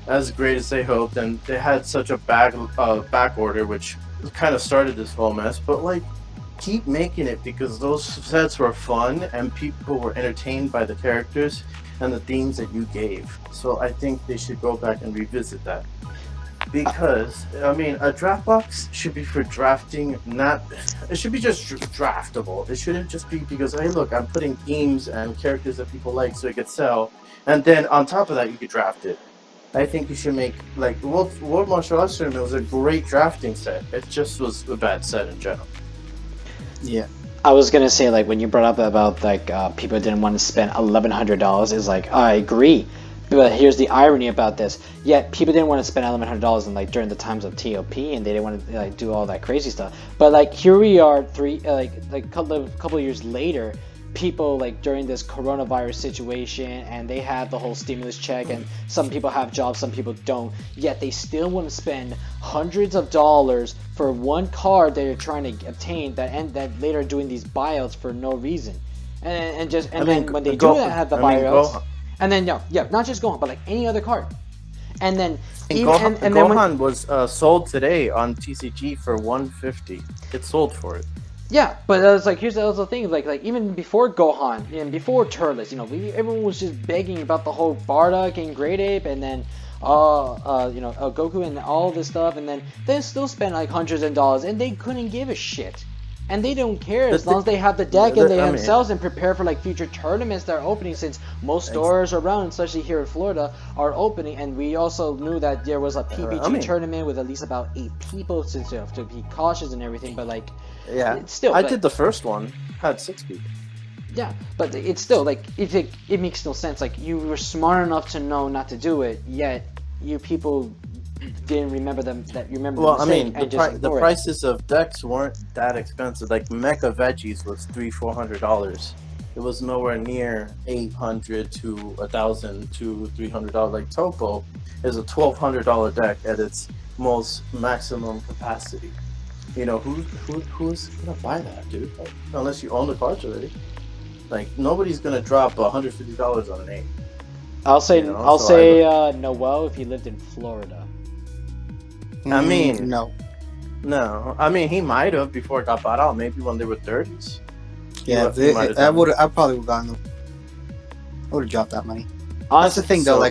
as great as they hoped, and they had such a back order, which kind of started this whole mess. But like, keep making it because those sets were fun and people were entertained by the characters and the themes that you gave. So I think they should go back and revisit that. Because I mean, a draft box should be for drafting, not. It should be just draftable. It shouldn't just be because hey, look, I'm putting themes and characters that people like, so it could sell, and then on top of that, you could draft it. I think you should make like World Martial Arts Tournament was a great drafting set. It just was a bad set in general. Yeah. I was gonna say, like, when you brought up about like people didn't want to spend $1,100, is like, I agree, but here's the irony about this. Yet people didn't want to spend $1,100 in like during the times of TOP, and they didn't want to like do all that crazy stuff. But like here we are, couple of years later, people like during this coronavirus situation, and they have the whole stimulus check, and some people have jobs, some people don't, yet they still want to spend hundreds of dollars for one card that you're trying to obtain, that later doing these buyouts for no reason, and then when they do that, have the buyouts, and then not just Gohan, but like any other card, and then Gohan was sold today on TCG for $150. It sold for it. Yeah, but it's like, here's the other thing, like even before Gohan and before Turles, everyone was just begging about the whole Bardock and Great Ape, and then Goku and all this stuff, and then they still spent like hundreds of dollars, and they couldn't give a shit, and they don't care as long as they have the deck and they themselves and prepare for like future tournaments that are opening, since most stores around, especially here in Florida, are opening. And we also knew that there was a PBG tournament with at least about 8 people, since you have to be cautious and everything, but like. Yeah, it's still. I did the first one. Had 6 people. Yeah, but it's still like it makes no sense. Like, you were smart enough to know not to do it, yet you people didn't remember them. That you remember. Well, the I mean, the prices of decks weren't that expensive. Like Mecha Veggies was $300-400. It was nowhere near $800 to $1,000 to $300. Like Topo is a $1,200 deck at its most maximum capacity. Who's gonna buy that, dude? Like, unless you own the cards already. Like, nobody's gonna drop $150 on an 8. I'll say Noel if he lived in Florida. I mean, no. I mean, he might have before it got bought out. Maybe when they were 30s. Yeah, I probably would have gotten them. I would have dropped that money. That's the thing, though.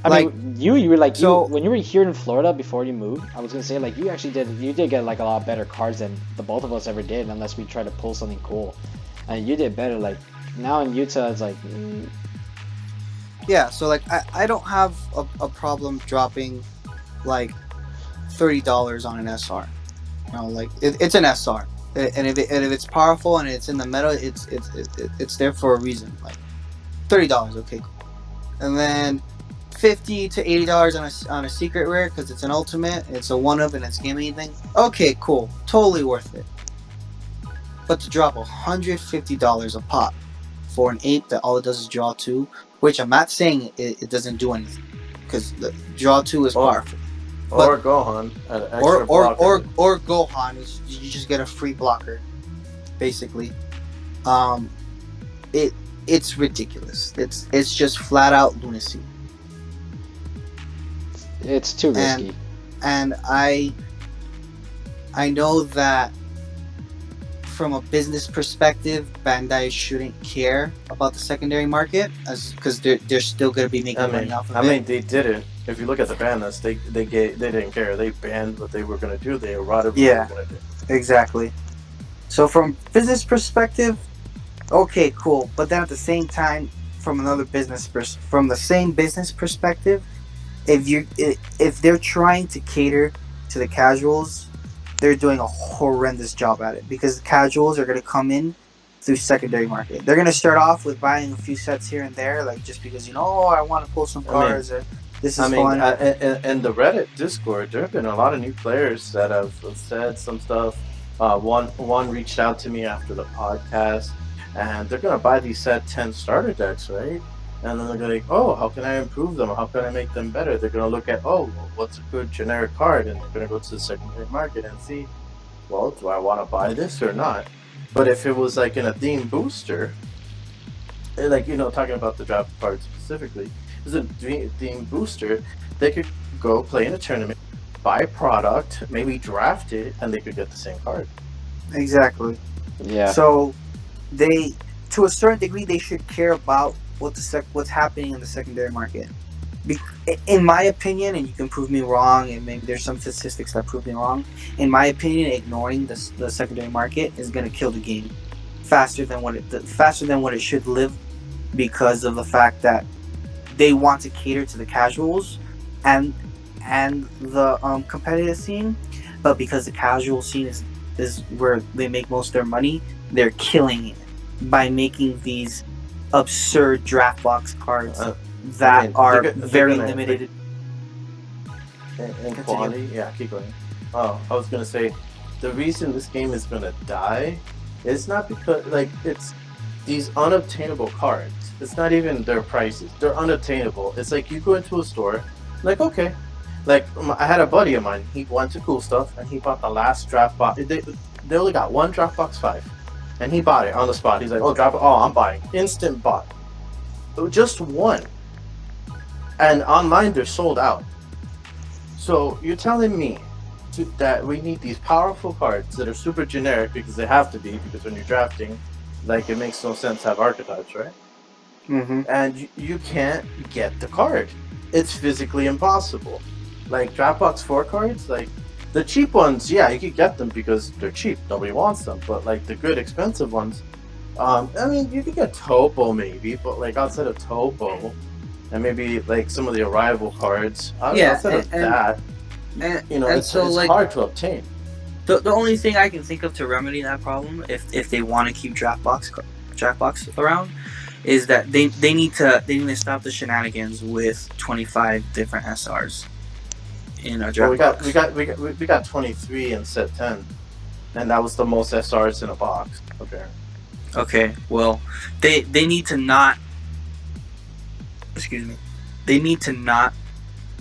I mean, you were like, when you were here in Florida before you moved, I was gonna say, like, you did get like a lot better cards than the both of us ever did, unless we tried to pull something cool, and you did better. Like, now in Utah, it's like, yeah. So like, I don't have a problem dropping like $30 on an SR. Like it's an SR, and if it's powerful and it's in the meta, it's there for a reason. Like $30, okay, cool. And then $50 to $80 on a secret rare because it's an ultimate, it's a one of, and it's game anything. Okay, cool, totally worth it. But to drop $150 a pop for an 8 that all it does is draw 2, which I'm not saying it doesn't do anything, because the draw 2 is powerful. Or Gohan, or Gohan, you just get a free blocker, basically. It's ridiculous. It's just flat out lunacy. It's too risky. And I know that from a business perspective, Bandai shouldn't care about the secondary market, because they're still going to be making money off of it. I mean, they didn't. If you look at the ban list, they didn't care. They banned what they were going to do. They eroded what they were going to do. Exactly. So from business perspective, okay, cool. But then at the same time, from the same business perspective, if they're trying to cater to the casuals, they're doing a horrendous job at it, because the casuals are going to come in through secondary market. They're going to start off with buying a few sets here and there, like just because I want to pull some cards, or this is fun. In the Reddit Discord, there have been a lot of new players that have said some stuff. One reached out to me after the podcast, and they're going to buy these set 10 starter decks, right? And then they're going to oh, how can I improve them? How can I make them better? They're going to look at, what's a good generic card? And they're going to go to the secondary market and see, well, do I want to buy this or not? But if it was like in a theme booster, like, talking about the draft card specifically, is a theme booster, they could go play in a tournament, buy a product, maybe draft it, and they could get the same card. Exactly. Yeah. So they, to a certain degree, they should care about what's happening in the secondary market. In my opinion, and you can prove me wrong, and maybe there's some statistics that prove me wrong. In my opinion, ignoring the secondary market is going to kill the game faster than what it should live, because of the fact that they want to cater to the casuals and the competitive scene, but because the casual scene is where they make most of their money, they're killing it by making these absurd draft box cards that are very limited in quality. Yeah, keep going. Oh, I was gonna say, the reason this game is gonna die is not because it's these unobtainable cards. It's not even their prices; they're unobtainable. It's like you go into a store, okay. Like, I had a buddy of mine. He went to Cool Stuff and he bought the last draft box. They only got one draft box 5, and he bought it on the spot. He's like, I'm buying. Instant bought. Just one. And online, they're sold out. So you're telling me that we need these powerful cards that are super generic because they have to be, because when you're drafting, it makes no sense to have archetypes, right? Mm-hmm. And you can't get the card. It's physically impossible. Draft box 4 cards, the cheap ones, yeah, you could get them because they're cheap. Nobody wants them. But the good expensive ones, you could get Topo maybe, but outside of Topo, and maybe some of the arrival cards. Outside of that, it's hard to obtain. The only thing I can think of to remedy that problem, if they want to keep draft box around, is that they need to stop the shenanigans with 25 different SRs in a draft box. We got 23 in set 10, and that was the most SRs in a box. Okay. Well, they need to not. Excuse me. They need to not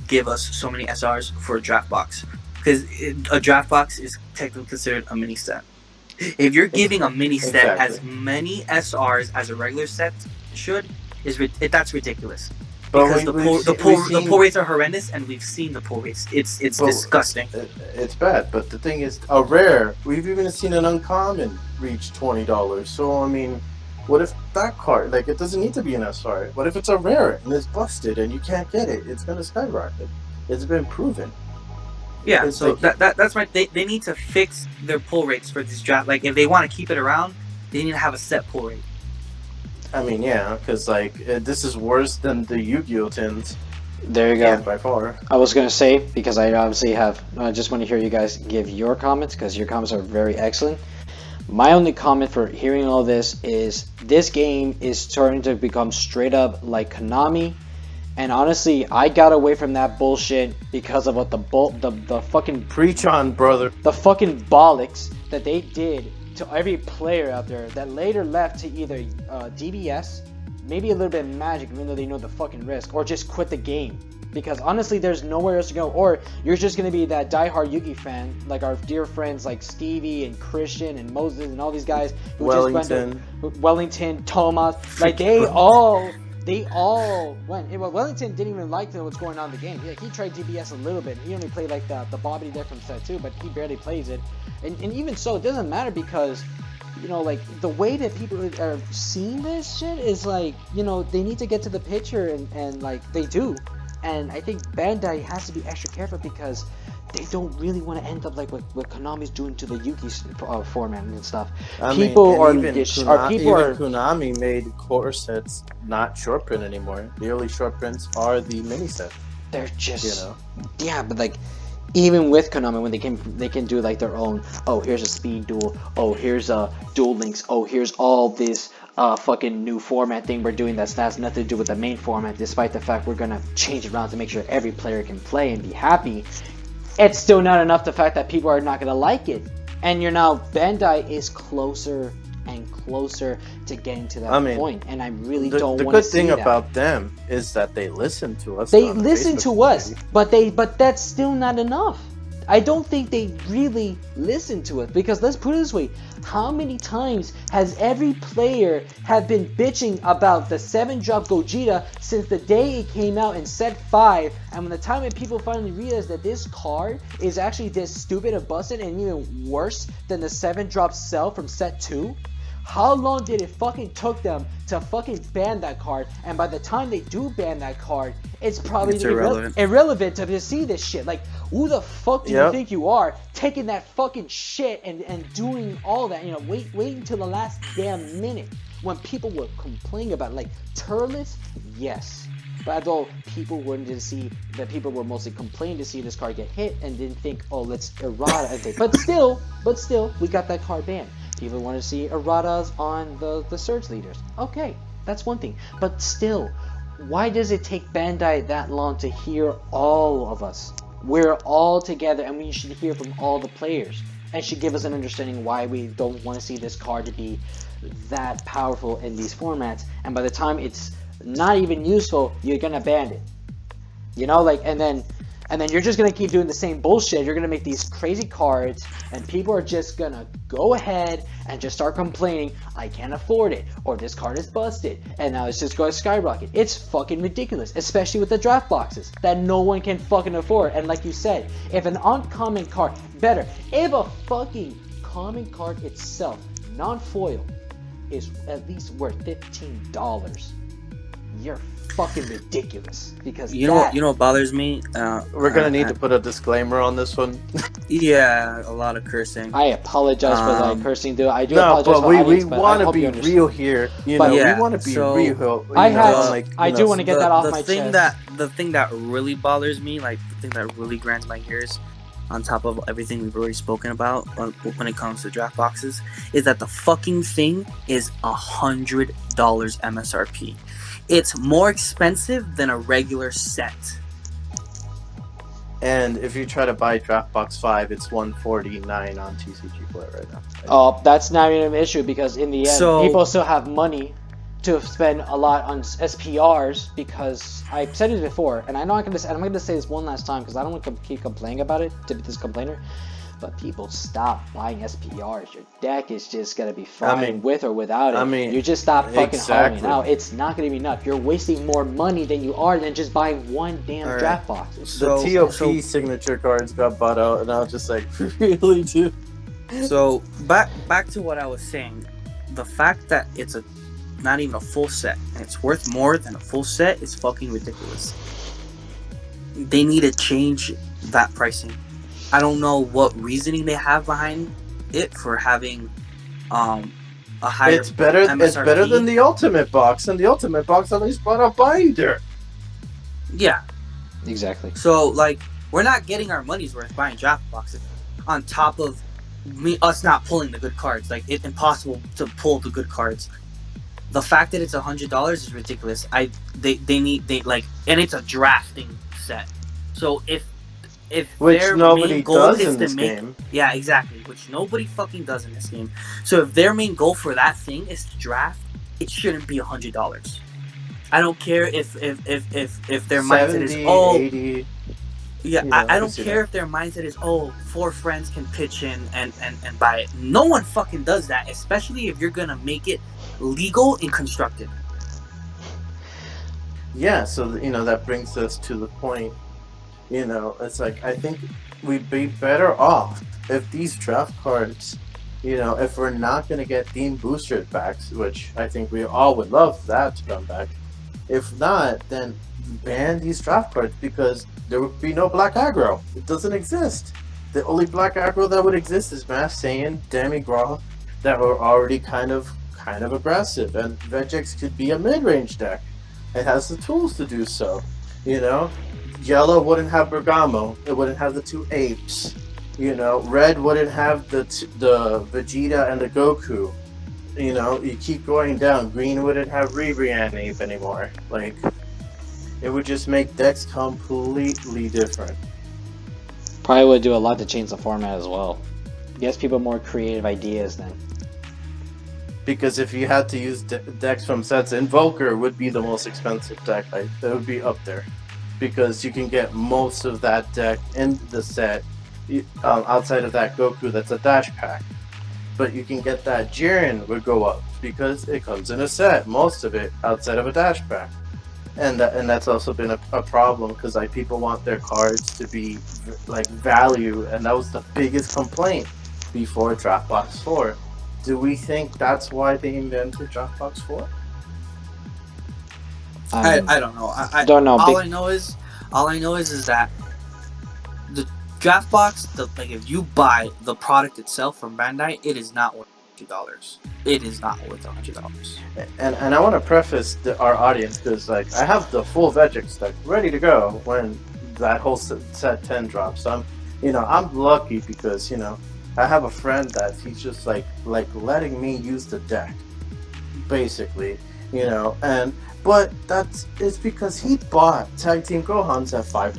give us so many SRs for a draft box, because a draft box is technically considered a mini set. If you're giving a mini set as many SRs as a regular set should, that's ridiculous. Because the pull rates are horrendous, and we've seen the pull rates. It's disgusting. It's bad, but the thing is, a rare, we've even seen an uncommon reach $20. So what if that card, it doesn't need to be an SR. What if it's a rare and it's busted and you can't get it? It's gonna skyrocket. It's been proven. Yeah, so that's right. They need to fix their pull rates for this draft. If they want to keep it around, they need to have a set pull rate. Yeah, because this is worse than the Yu-Gi-Oh tins. There you go. By far. I was gonna say, because I obviously I just want to hear you guys give your comments, because your comments are very excellent. My only comment for hearing all this is this game is starting to become straight up like Konami, and honestly, I got away from that bullshit because of what the fucking preach on, brother. The fucking bollocks that they did to every player out there that later left to either DBS, maybe a little bit of Magic, even though they know the fucking risk, or just quit the game. Because honestly, there's nowhere else to go. Or you're just going to be that diehard Yugi fan, like our dear friends like Stevie and Christian and Moses and all these guys who Wellington. just went to Wellington, Thomas. They all went. Wellington didn't even like what's going on in the game. He tried DBS a little bit. He only played the Bobby there from set 2, but he barely plays it. And even so, it doesn't matter, because the way that people are seeing this shit is they need to get to the picture, and they do. And I think Bandai has to be extra careful, because they don't really want to end up like what Konami's doing to the Yugi format and stuff. Konami made core sets not short print anymore. The only short prints are the mini set. They're just yeah, but even with Konami, when they can do their own. Oh, here's a speed duel. Oh, here's a dual links. Oh, here's all this fucking new format thing we're doing that has nothing to do with the main format, despite the fact we're gonna change it around to make sure every player can play and be happy. It's still not enough the fact that people are not gonna like it, and Bandai is closer and closer to getting to that point, and I really don't want to see that. The good thing about them is that they listen to us. They listen to us, but that's still not enough. I don't think they really listen to us, because let's put it this way, how many times has every player have been bitching about the 7-drop Gogeta since the day it came out in set 5, and when the time when people finally realized that this card is actually this stupid and busted and even worse than the 7-drop cell from set 2? How long did it fucking took them to fucking ban that card? And by the time they do ban that card, it's probably irrelevant to see this shit. Like, who the fuck do you think you are, taking that fucking shit and doing all that? You know, wait until the last damn minute when people were complaining about it. Like, Turles, yes. But although people wanted to see, that people were mostly complaining to see this card get hit and didn't think, oh, let's errata it. But still, we got that card banned. People want to see erratas on the surge leaders. Okay, that's one thing. But still, why does it take Bandai that long to hear all of us? We're all together, and we should hear from all the players, and should give us an understanding why we don't want to see this card to be that powerful in these formats. And by the time it's not even useful, you're gonna ban it. You know, like, and then you're just gonna keep doing the same bullshit. You're gonna make these crazy cards, and people are just gonna go ahead and just start complaining, I can't afford it, or this card is busted, and now it's just going to skyrocket. It's fucking ridiculous, especially with the draft boxes that no one can fucking afford. And like you said, if an uncommon card, better, if a fucking common card itself, non-foil, is at least worth $15, you're fucking ridiculous. Because you know what bothers me. We're gonna need to put a disclaimer on this one. Yeah, a lot of cursing. I apologize for that cursing, dude. I do apologize for we want to be real here. You know, we want to be real. I do want to get that off my chest. The thing that really bothers me, like the thing that really grinds my gears, on top of everything we've already spoken about when it comes to draft boxes, is that the fucking thing is $100 MSRP. It's more expensive than a regular set. And if you try to buy Draft Box 5, it's $149 on TCG Play right now. Oh, that's not even an issue, because in the end, people still have money to spend a lot on SPRs, because I said it before, and I'm going to say this one last time, because I don't want to keep complaining about it, to be this complainer, but people stop buying SPRs. Your deck is just going to be fine with or without it. You just stop fucking hollowing out. It's not going to be enough. You're wasting more money than you are than just buying one damn draft box. The TOP signature cards got bought out, and I was just like, really, dude? So, back to what I was saying. The fact that it's not even a full set, and it's worth more than a full set, is fucking ridiculous. They need to change that pricing. I don't know what reasoning they have behind it for having a higher MSRP. It's better than the Ultimate Box, and the Ultimate Box at least bought a binder. Yeah. Exactly. So, like, we're not getting our money's worth buying draft boxes. On top of us not pulling the good cards. Like, it's impossible to pull the good cards. The fact that it's $100 is ridiculous. And it's a drafting set. So which their nobody main goal does is in to this make, game. Yeah, exactly. Which nobody fucking does in this game. So if their main goal for that thing is to draft, it shouldn't be $100. I don't care if their mindset is 80. Yeah, I don't care if their mindset is 4 friends can pitch in and buy it. No one fucking does that, especially if you're gonna make it legal and constructed. Yeah, so that brings us to the point. It's like, I think we'd be better off if these draft cards, if we're not going to get theme boosted packs, which I think we all would love that to come back. If not, then ban these draft cards, because there would be no black aggro. It doesn't exist. The only black aggro that would exist is Mass Saiyan, Demigra, that were already kind of aggressive, and Vegex could be a mid-range deck. It has the tools to do so, Yellow wouldn't have Bergamo. It wouldn't have the 2 apes. Red wouldn't have the Vegeta and the Goku. You keep going down. Green wouldn't have Ribrianne Ape anymore. Like, it would just make decks completely different. Probably would do a lot to change the format as well. Gives people more creative ideas then. Because if you had to use decks from sets, Invoker would be the most expensive deck. That would be up there. Because you can get most of that deck in the set outside of that Goku that's a dash pack. But you can get that Jiren would go up because it comes in a set, most of it outside of a dash pack. And that's also been a problem because like people want their cards to be like value, and that was the biggest complaint before Draft Box 4. Do we think that's why they invented Draft Box 4? I don't know. I don't know. All I know is that the draft box, like if you buy the product itself from Bandai, it is not worth $100. It is not worth $100. And I want to preface our audience because like I have the full Vegix deck ready to go when that whole set 10 drops. I'm lucky because I have a friend that he's just like letting me use the deck, basically, but it's because he bought Tag Team Gohans at $5,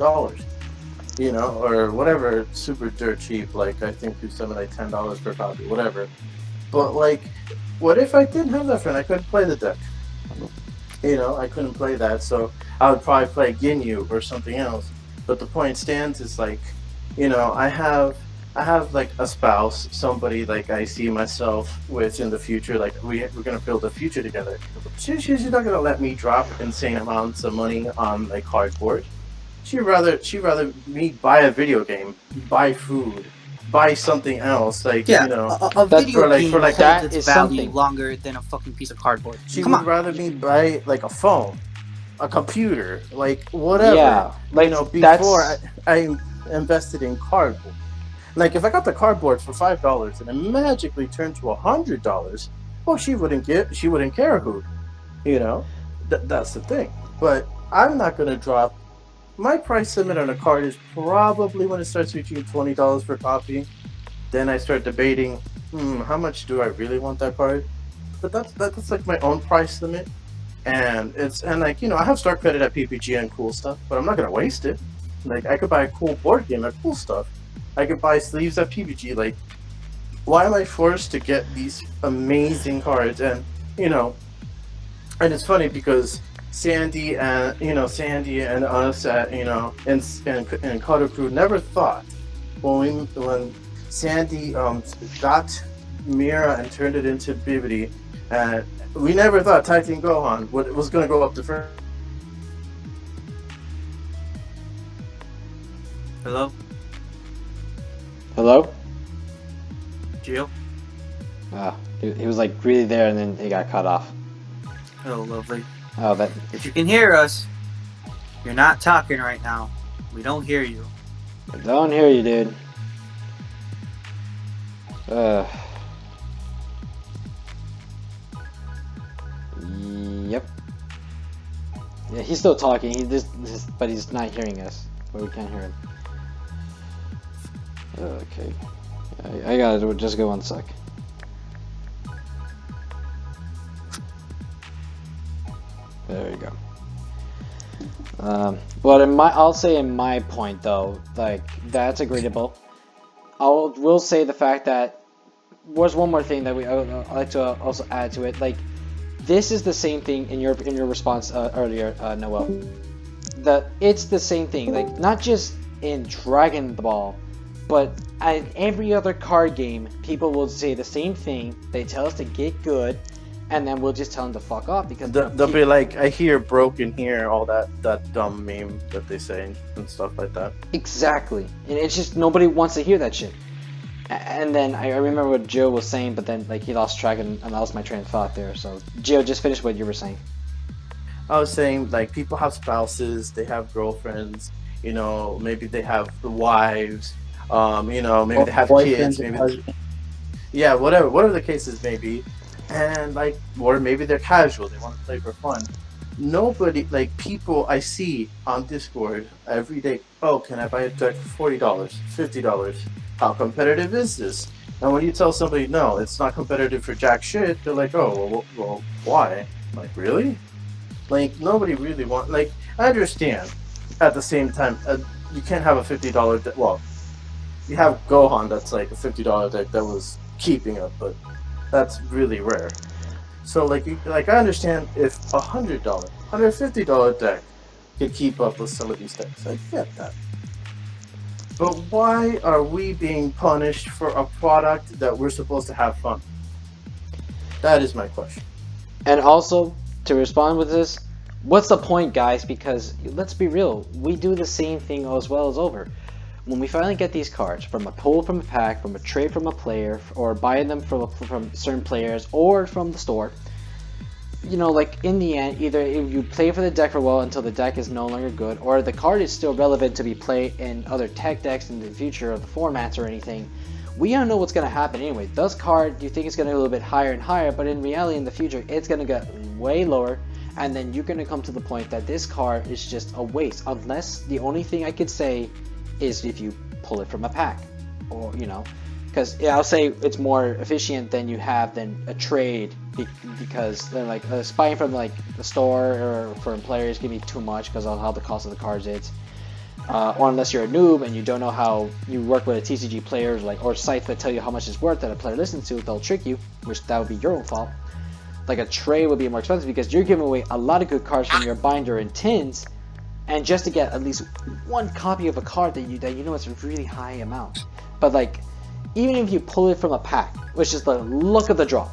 or whatever, super dirt cheap. Like I think you spend like $10 per copy, whatever. But like, what if I didn't have that friend? I couldn't play the deck. I couldn't play that, so I would probably play Ginyu or something else. But the point stands is like, I have like a spouse, somebody like I see myself with in the future. Like we're gonna build a future together. She's not gonna let me drop insane amounts of money on like cardboard. She'd rather me buy a video game, buy food, buy something else. Like a video game for like that that its is value something. longer than a fucking piece of cardboard. She Come would on. rather me buy like a phone, a computer, like whatever. Yeah, like before I invested in cardboard. Like if I got the cardboard for $5 and it magically turned to $100, well, she wouldn't care who, that's the thing. But I'm not gonna drop. My price limit on a card is probably when it starts reaching $20 per copy. Then I start debating, how much do I really want that card? But that's like my own price limit, and I have start credit at PPG and cool stuff, but I'm not gonna waste it. Like I could buy a cool board game at cool stuff. I could buy sleeves at PPG. Like, why am I forced to get these amazing cards? And and it's funny because Sandy and us at and Cutter Crew never thought when Sandy got Mira and turned it into Bibbidi, and we never thought Tag Team Gohan was going to go up the first. Hello, Gio. He was like really there, and then he got cut off. Hello, lovely. Oh, that. If you can hear us, you're not talking right now. We don't hear you. I don't hear you, dude. Yep. Yeah, he's still talking. But he's not hearing us. But we can't hear him. Okay. I gotta just go 1 sec. There you go. But I'll say in my point though, like that's agreeable. Will say the fact that was one more thing that I'd like to also add to it. Like this is the same thing in your response earlier, Noel. That it's the same thing. Like not just in Dragon Ball, but in every other card game, people will say the same thing. They tell us to get good. And then we'll just tell them to fuck off because they'll be like, I hear broken here, all that dumb meme that they say and stuff like that. Exactly, and it's just nobody wants to hear that shit. And then I remember what Joe was saying, but then like he lost track and I lost my train of thought there. So Joe, just finish what you were saying. I was saying like people have spouses, they have girlfriends, maybe they have wives, maybe they have kids, whatever the cases may be. And like, or maybe they're casual, they want to play for fun. Nobody, like people I see on Discord every day, oh, can I buy a deck for $40, $50? How competitive is this? And when you tell somebody, no, it's not competitive for jack shit, they're like, oh, well why? Like, really? Like, nobody really like, I understand. At the same time, you can't have a $50 deck, well, you have Gohan that's like a $50 deck that was keeping up, but that's really rare. So like I understand if $100, $150 deck could keep up with some of these decks. I get that. But why are we being punished for a product that we're supposed to have fun? That is my question. And also, to respond with this, what's the point, guys? Because let's be real, we do the same thing as well as over. When we finally get these cards from a pull from a pack, from a trade from a player, or buying them from certain players or from the store, like in the end, either you play for the deck for a while until the deck is no longer good, or the card is still relevant to be played in other tech decks in the future of the formats or anything. We don't know what's going to happen anyway. This card, you think it's going to go a little bit higher and higher, but in reality, in the future, it's going to get way lower, and then you're going to come to the point that this card is just a waste, unless the only thing I could say is if you pull it from a pack, or because I'll say it's more efficient than a trade, because then buying from like the store or from players can be too much because of how the cost of the cards is. Or unless you're a noob and you don't know how you work with a TCG players or sites that tell you how much it's worth that a player listens to, they'll trick you, which that would be your own fault. Like a trade would be more expensive because you're giving away a lot of good cards from your binder and tins, and just to get at least one copy of a card that you know it's a really high amount. But even if you pull it from a pack, which is the look of the draw.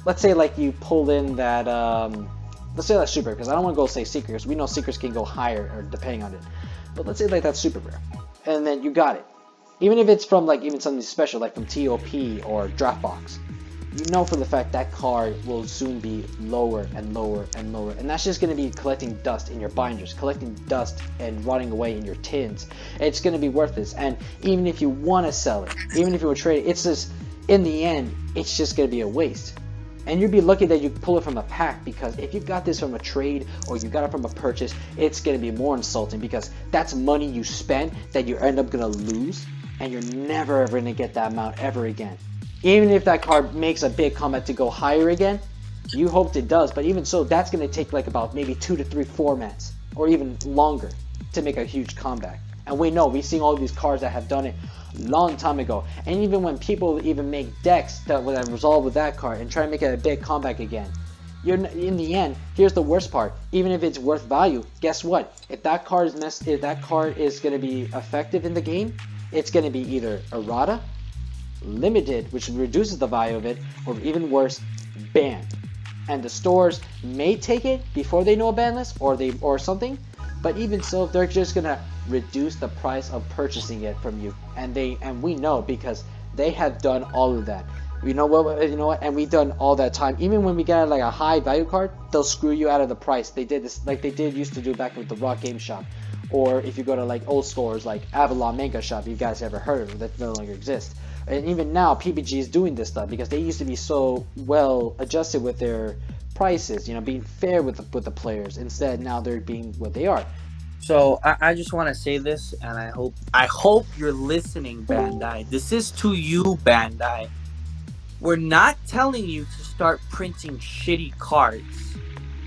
Let's say you pulled in that let's say that's super, because I don't want to go say secret, because we know secrets can go higher or depending on it. But let's say that's super rare, and then you got it. Even if it's from even something special, like from TOP or Draftbox, you know for the fact that card will soon be lower and lower and lower, and that's just going to be collecting dust in your binders, collecting dust and rotting away in your tins. It's going to be worthless, and even if you want to sell it, even if you would trade it, it's just, in the end, it's just going to be a waste. And you'd be lucky that you pull it from a pack, because if you got this from a trade or you got it from a purchase, it's going to be more insulting, because that's money you spent that you end up going to lose, and you're never ever going to get that amount ever again. Even if that card makes a big comeback to go higher again, you hoped it does, but even so, that's going to take about maybe 2 to 3 formats or even longer to make a huge comeback. And we know, we've seen all these cards that have done it long time ago, and even when people even make decks that would have resolved with that card and try to make it a big comeback again, in the end, here's the worst part: even if it's worth value, guess what? If that card is going to be effective in the game, it's going to be either errata, limited, which reduces the value of it, or even worse, banned. And the stores may take it before they know a ban list or something, but even so, they're just gonna reduce the price of purchasing it from you, and we know, because they have done all of that. You know what, and we've done all that time. Even when we get a high value card, they'll screw you out of the price. They did this like they did used to do back with the Rock Game Shop, or if you go to old stores like Avalon Manga Shop, you guys ever heard of it, that no longer exists. And even now, PPG is doing this stuff because they used to be so well adjusted with their prices, being fair with the players. Instead, now they're being what they are. So I just want to say this, and I hope you're listening, Bandai. This is to you, Bandai. We're not telling you to start printing shitty cards.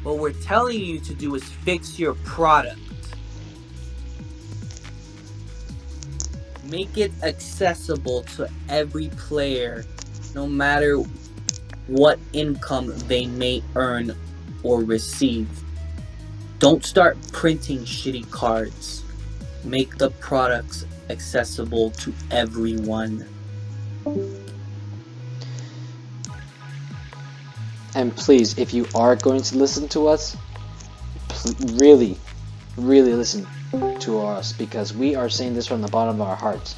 What we're telling you to do is fix your product. Make it accessible to every player, no matter what income they may earn or receive. Don't start printing shitty cards. Make the products accessible to everyone. And please, if you are going to listen to us, really, really listen to us, because we are saying this from the bottom of our hearts.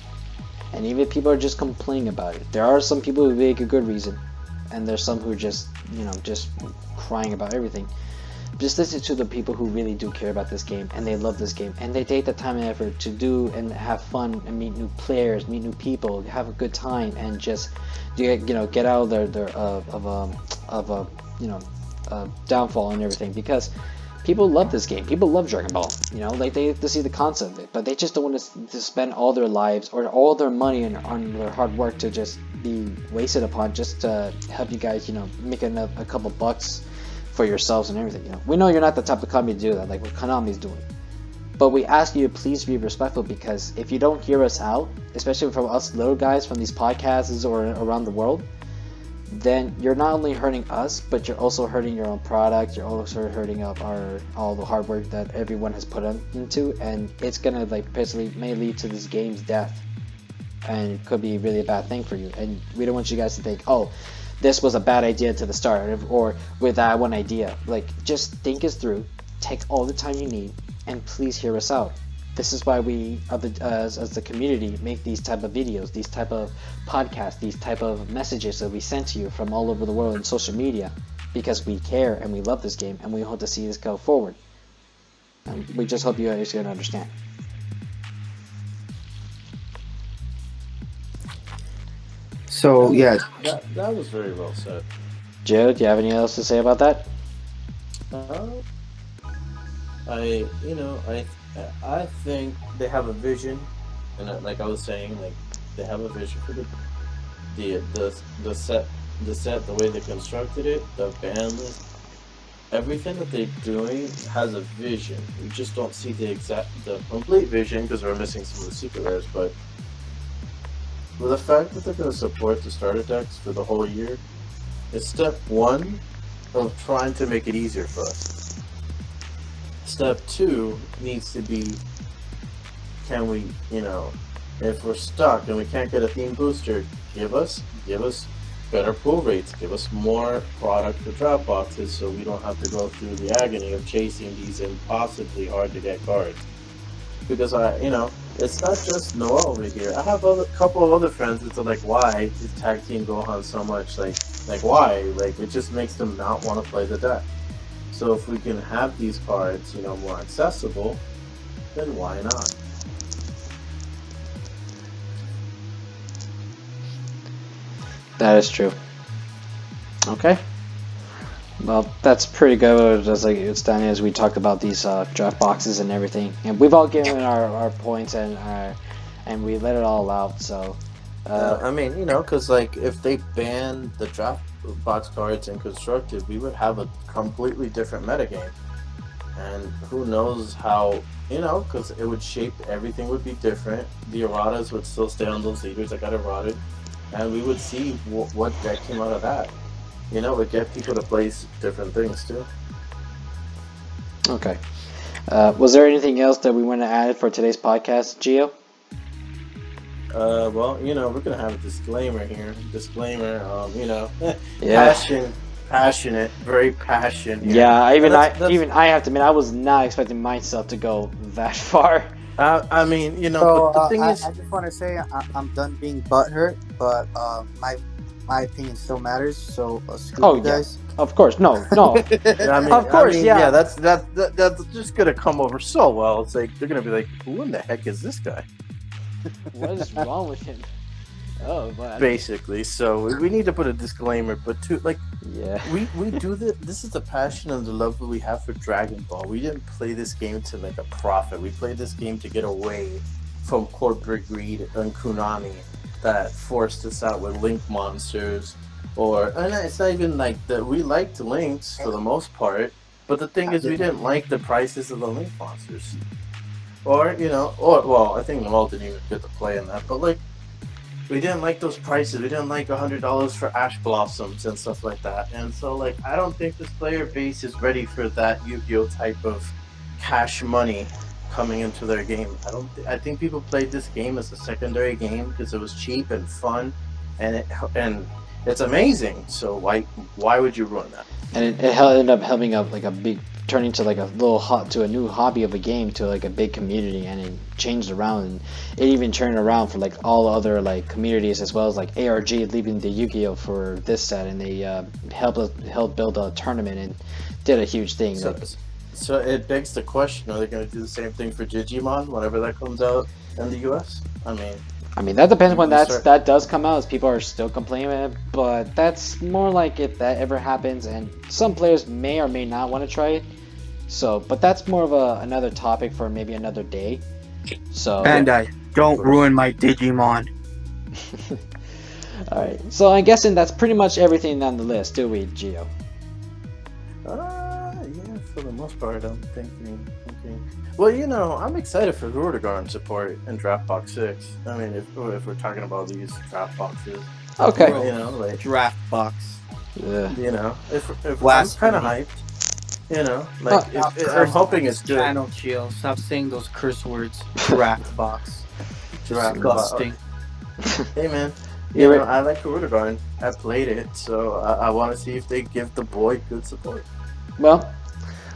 And even if people are just complaining about it, there are some people who make a good reason, and there's some who are just crying about everything. Just listen to the people who really do care about this game, and they love this game, and they take the time and effort to do and have fun and meet new players, meet new people, have a good time, and just get out of their downfall and everything, because people love this game. People love Dragon Ball. They have to see the concept of it, but they just don't want to spend all their lives or all their money on their hard work to just be wasted upon just to help you guys, make a couple bucks for yourselves and everything. We know you're not the type of company to do that, like what Konami's doing. But we ask you to please be respectful, because if you don't hear us out, especially from us little guys from these podcasts or around the world, then you're not only hurting us, but you're also hurting your own product. You're also hurting up all the hard work that everyone has put into, and it's gonna like basically may lead to this game's death, and it could be really a bad thing for you. And we don't want you guys to think, oh, this was a bad idea to the start, or with that one idea. Like, just think it through, take all the time you need, and please hear us out. This is why we, as the community, make these type of videos, these type of podcasts, these type of messages that we send to you from all over the world in social media, because we care and we love this game and we hope to see this go forward. And we just hope you guys can understand. So yeah, that was very well said. Joe, do you have anything else to say about that? I think they have a vision, and like I was saying, like they have a vision for the set, the way they constructed it, the band list, everything that they're doing has a vision. We just don't see the complete vision because we're missing some of the secret rares. But with the fact that they're going to support the starter decks for the whole year, it's step one of trying to make it easier for us. Step two needs to be, can we, if we're stuck and we can't get a theme booster, give us better pull rates, give us more product for drop boxes so we don't have to go through the agony of chasing these impossibly hard to get cards. Because it's not just Noel over here. I have a couple of other friends that are like, why is Tag Team Gohan so much? Like why? Like, it just makes them not want to play the deck. So if we can have these cards, more accessible, then why not? That is true. Okay. Well, that's pretty good. Just like it's done as we talked about these draft boxes and everything, and we've all given our points and we let it all out. So, because like if they banned the draft box cards in constructed, we would have a completely different metagame, and who knows how, because it would shape, everything would be different. The erratas would still stay on those leaders that got errated, and we would see what deck came out of that. It would get people to play different things too. Okay. Was there anything else that we want to add for today's podcast, Gio? Well, we're gonna have a disclaimer here. Yeah. Passionate, very passionate. Yeah, even I have to admit, I was not expecting myself to go that far. But the thing is, I just want to say I'm done being butthurt, but my opinion still matters. So screw you guys. Of course, no. Of course, yeah. That's just gonna come over so well. It's like they're gonna be like, "Who in the heck is this guy? What is wrong with him?" Oh, but basically. So we need to put a disclaimer, but yeah, we do this. This is the passion and the love that we have for Dragon Ball. We didn't play this game to make a profit. We played this game to get away from corporate greed and Konami that forced us out with link monsters. And it's not even like that. We liked links for the most part, but the thing is, we didn't like the prices of the link monsters. I think Noel didn't even get to play in that, but we didn't like those prices. We didn't like $100 for Ash Blossoms and stuff like that. And so, I don't think this player base is ready for that Yu-Gi-Oh type of cash money coming into their game. I think people played this game as a secondary game because it was cheap and fun, and it's amazing. So why would you ruin that? And it ended up helping up turning to a new hobby of a game to a big community, and it changed around, and it even turned around for all other communities as well as ARG leaving the Yu-Gi-Oh for this set, and they helped build a tournament and did a huge thing. So it begs the question: are they going to do the same thing for Digimon whenever that comes out in the US? I mean, that depends when that does come out, as people are still complaining, but that's more like if that ever happens, and some players may or may not want to try it. So, but that's more of another topic for maybe another day. So, Bandai, don't ruin my Digimon. Alright, so I'm guessing that's pretty much everything on the list, do we, Gio? Yeah, for the most part, I'm thinking. Well, I'm excited for Rudigarn support in Draft Box 6. If we're talking about these draft boxes, Okay. Bro. You know, like Draft box. Yeah. you know, if I'm Blasphemy. kind of hyped. You know, like Stop if I'm cursing hoping on it's this good. channel, chill. Stop saying those curse words. Draft box. Draft Disgusting. Hey man, You're right. I like Rudigarn. I played it, so I want to see if they give the boy good support. Well,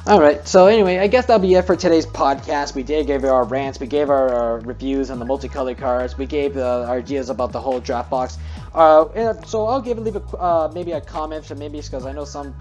all right. So anyway, I guess that'll be it for today's podcast. We did give our rants. We gave our reviews on the multicolored cards. We gave our ideas about the whole draft box. So I'll leave maybe a comment. So maybe it's because I know some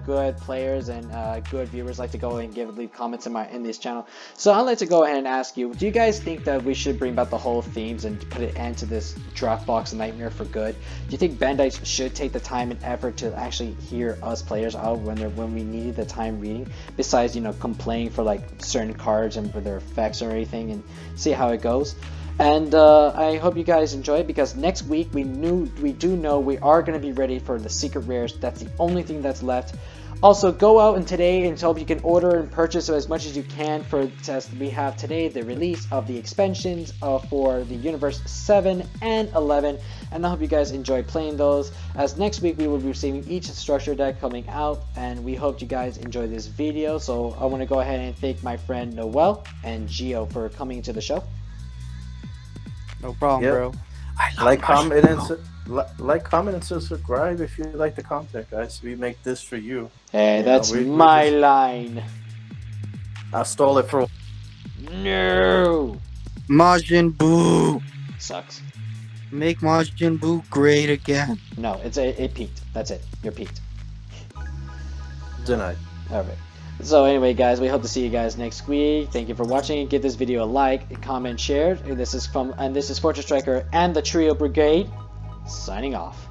good players and good viewers like to go and leave comments in this channel. So I'd like to go ahead and ask you: do you guys think that we should bring back the whole themes and put an end to this draft box nightmare for good? Do you think Bandai should take the time and effort to actually hear us players out when we need the time reading? Besides, complaining for like certain cards and for their effects or anything, and see how it goes. And I hope you guys enjoy it, because next week we do know we are going to be ready for the secret rares. That's the only thing that's left. Also, go out and today and hope you can order and purchase as much as you can as we have today the release of the expansions for the Universe 7 and 11, and I hope you guys enjoy playing those, as next week we will be receiving each structure deck coming out, and we hope you guys enjoy this video. So I want to go ahead and thank my friend Noel and Gio for coming to the show. No problem, Yep. bro. Like, comment, and subscribe if you like the content, guys. We make this for you. Hey, that's my line. I stole it from. No. Majin Buu. Sucks. Make Majin Buu great again. No, it peaked. That's it. You're peaked. Denied. All right. So anyway, guys, we hope to see you guys next week. Thank you for watching. Give this video a like, comment, share. This is Fortress Striker and the Trio Brigade signing off.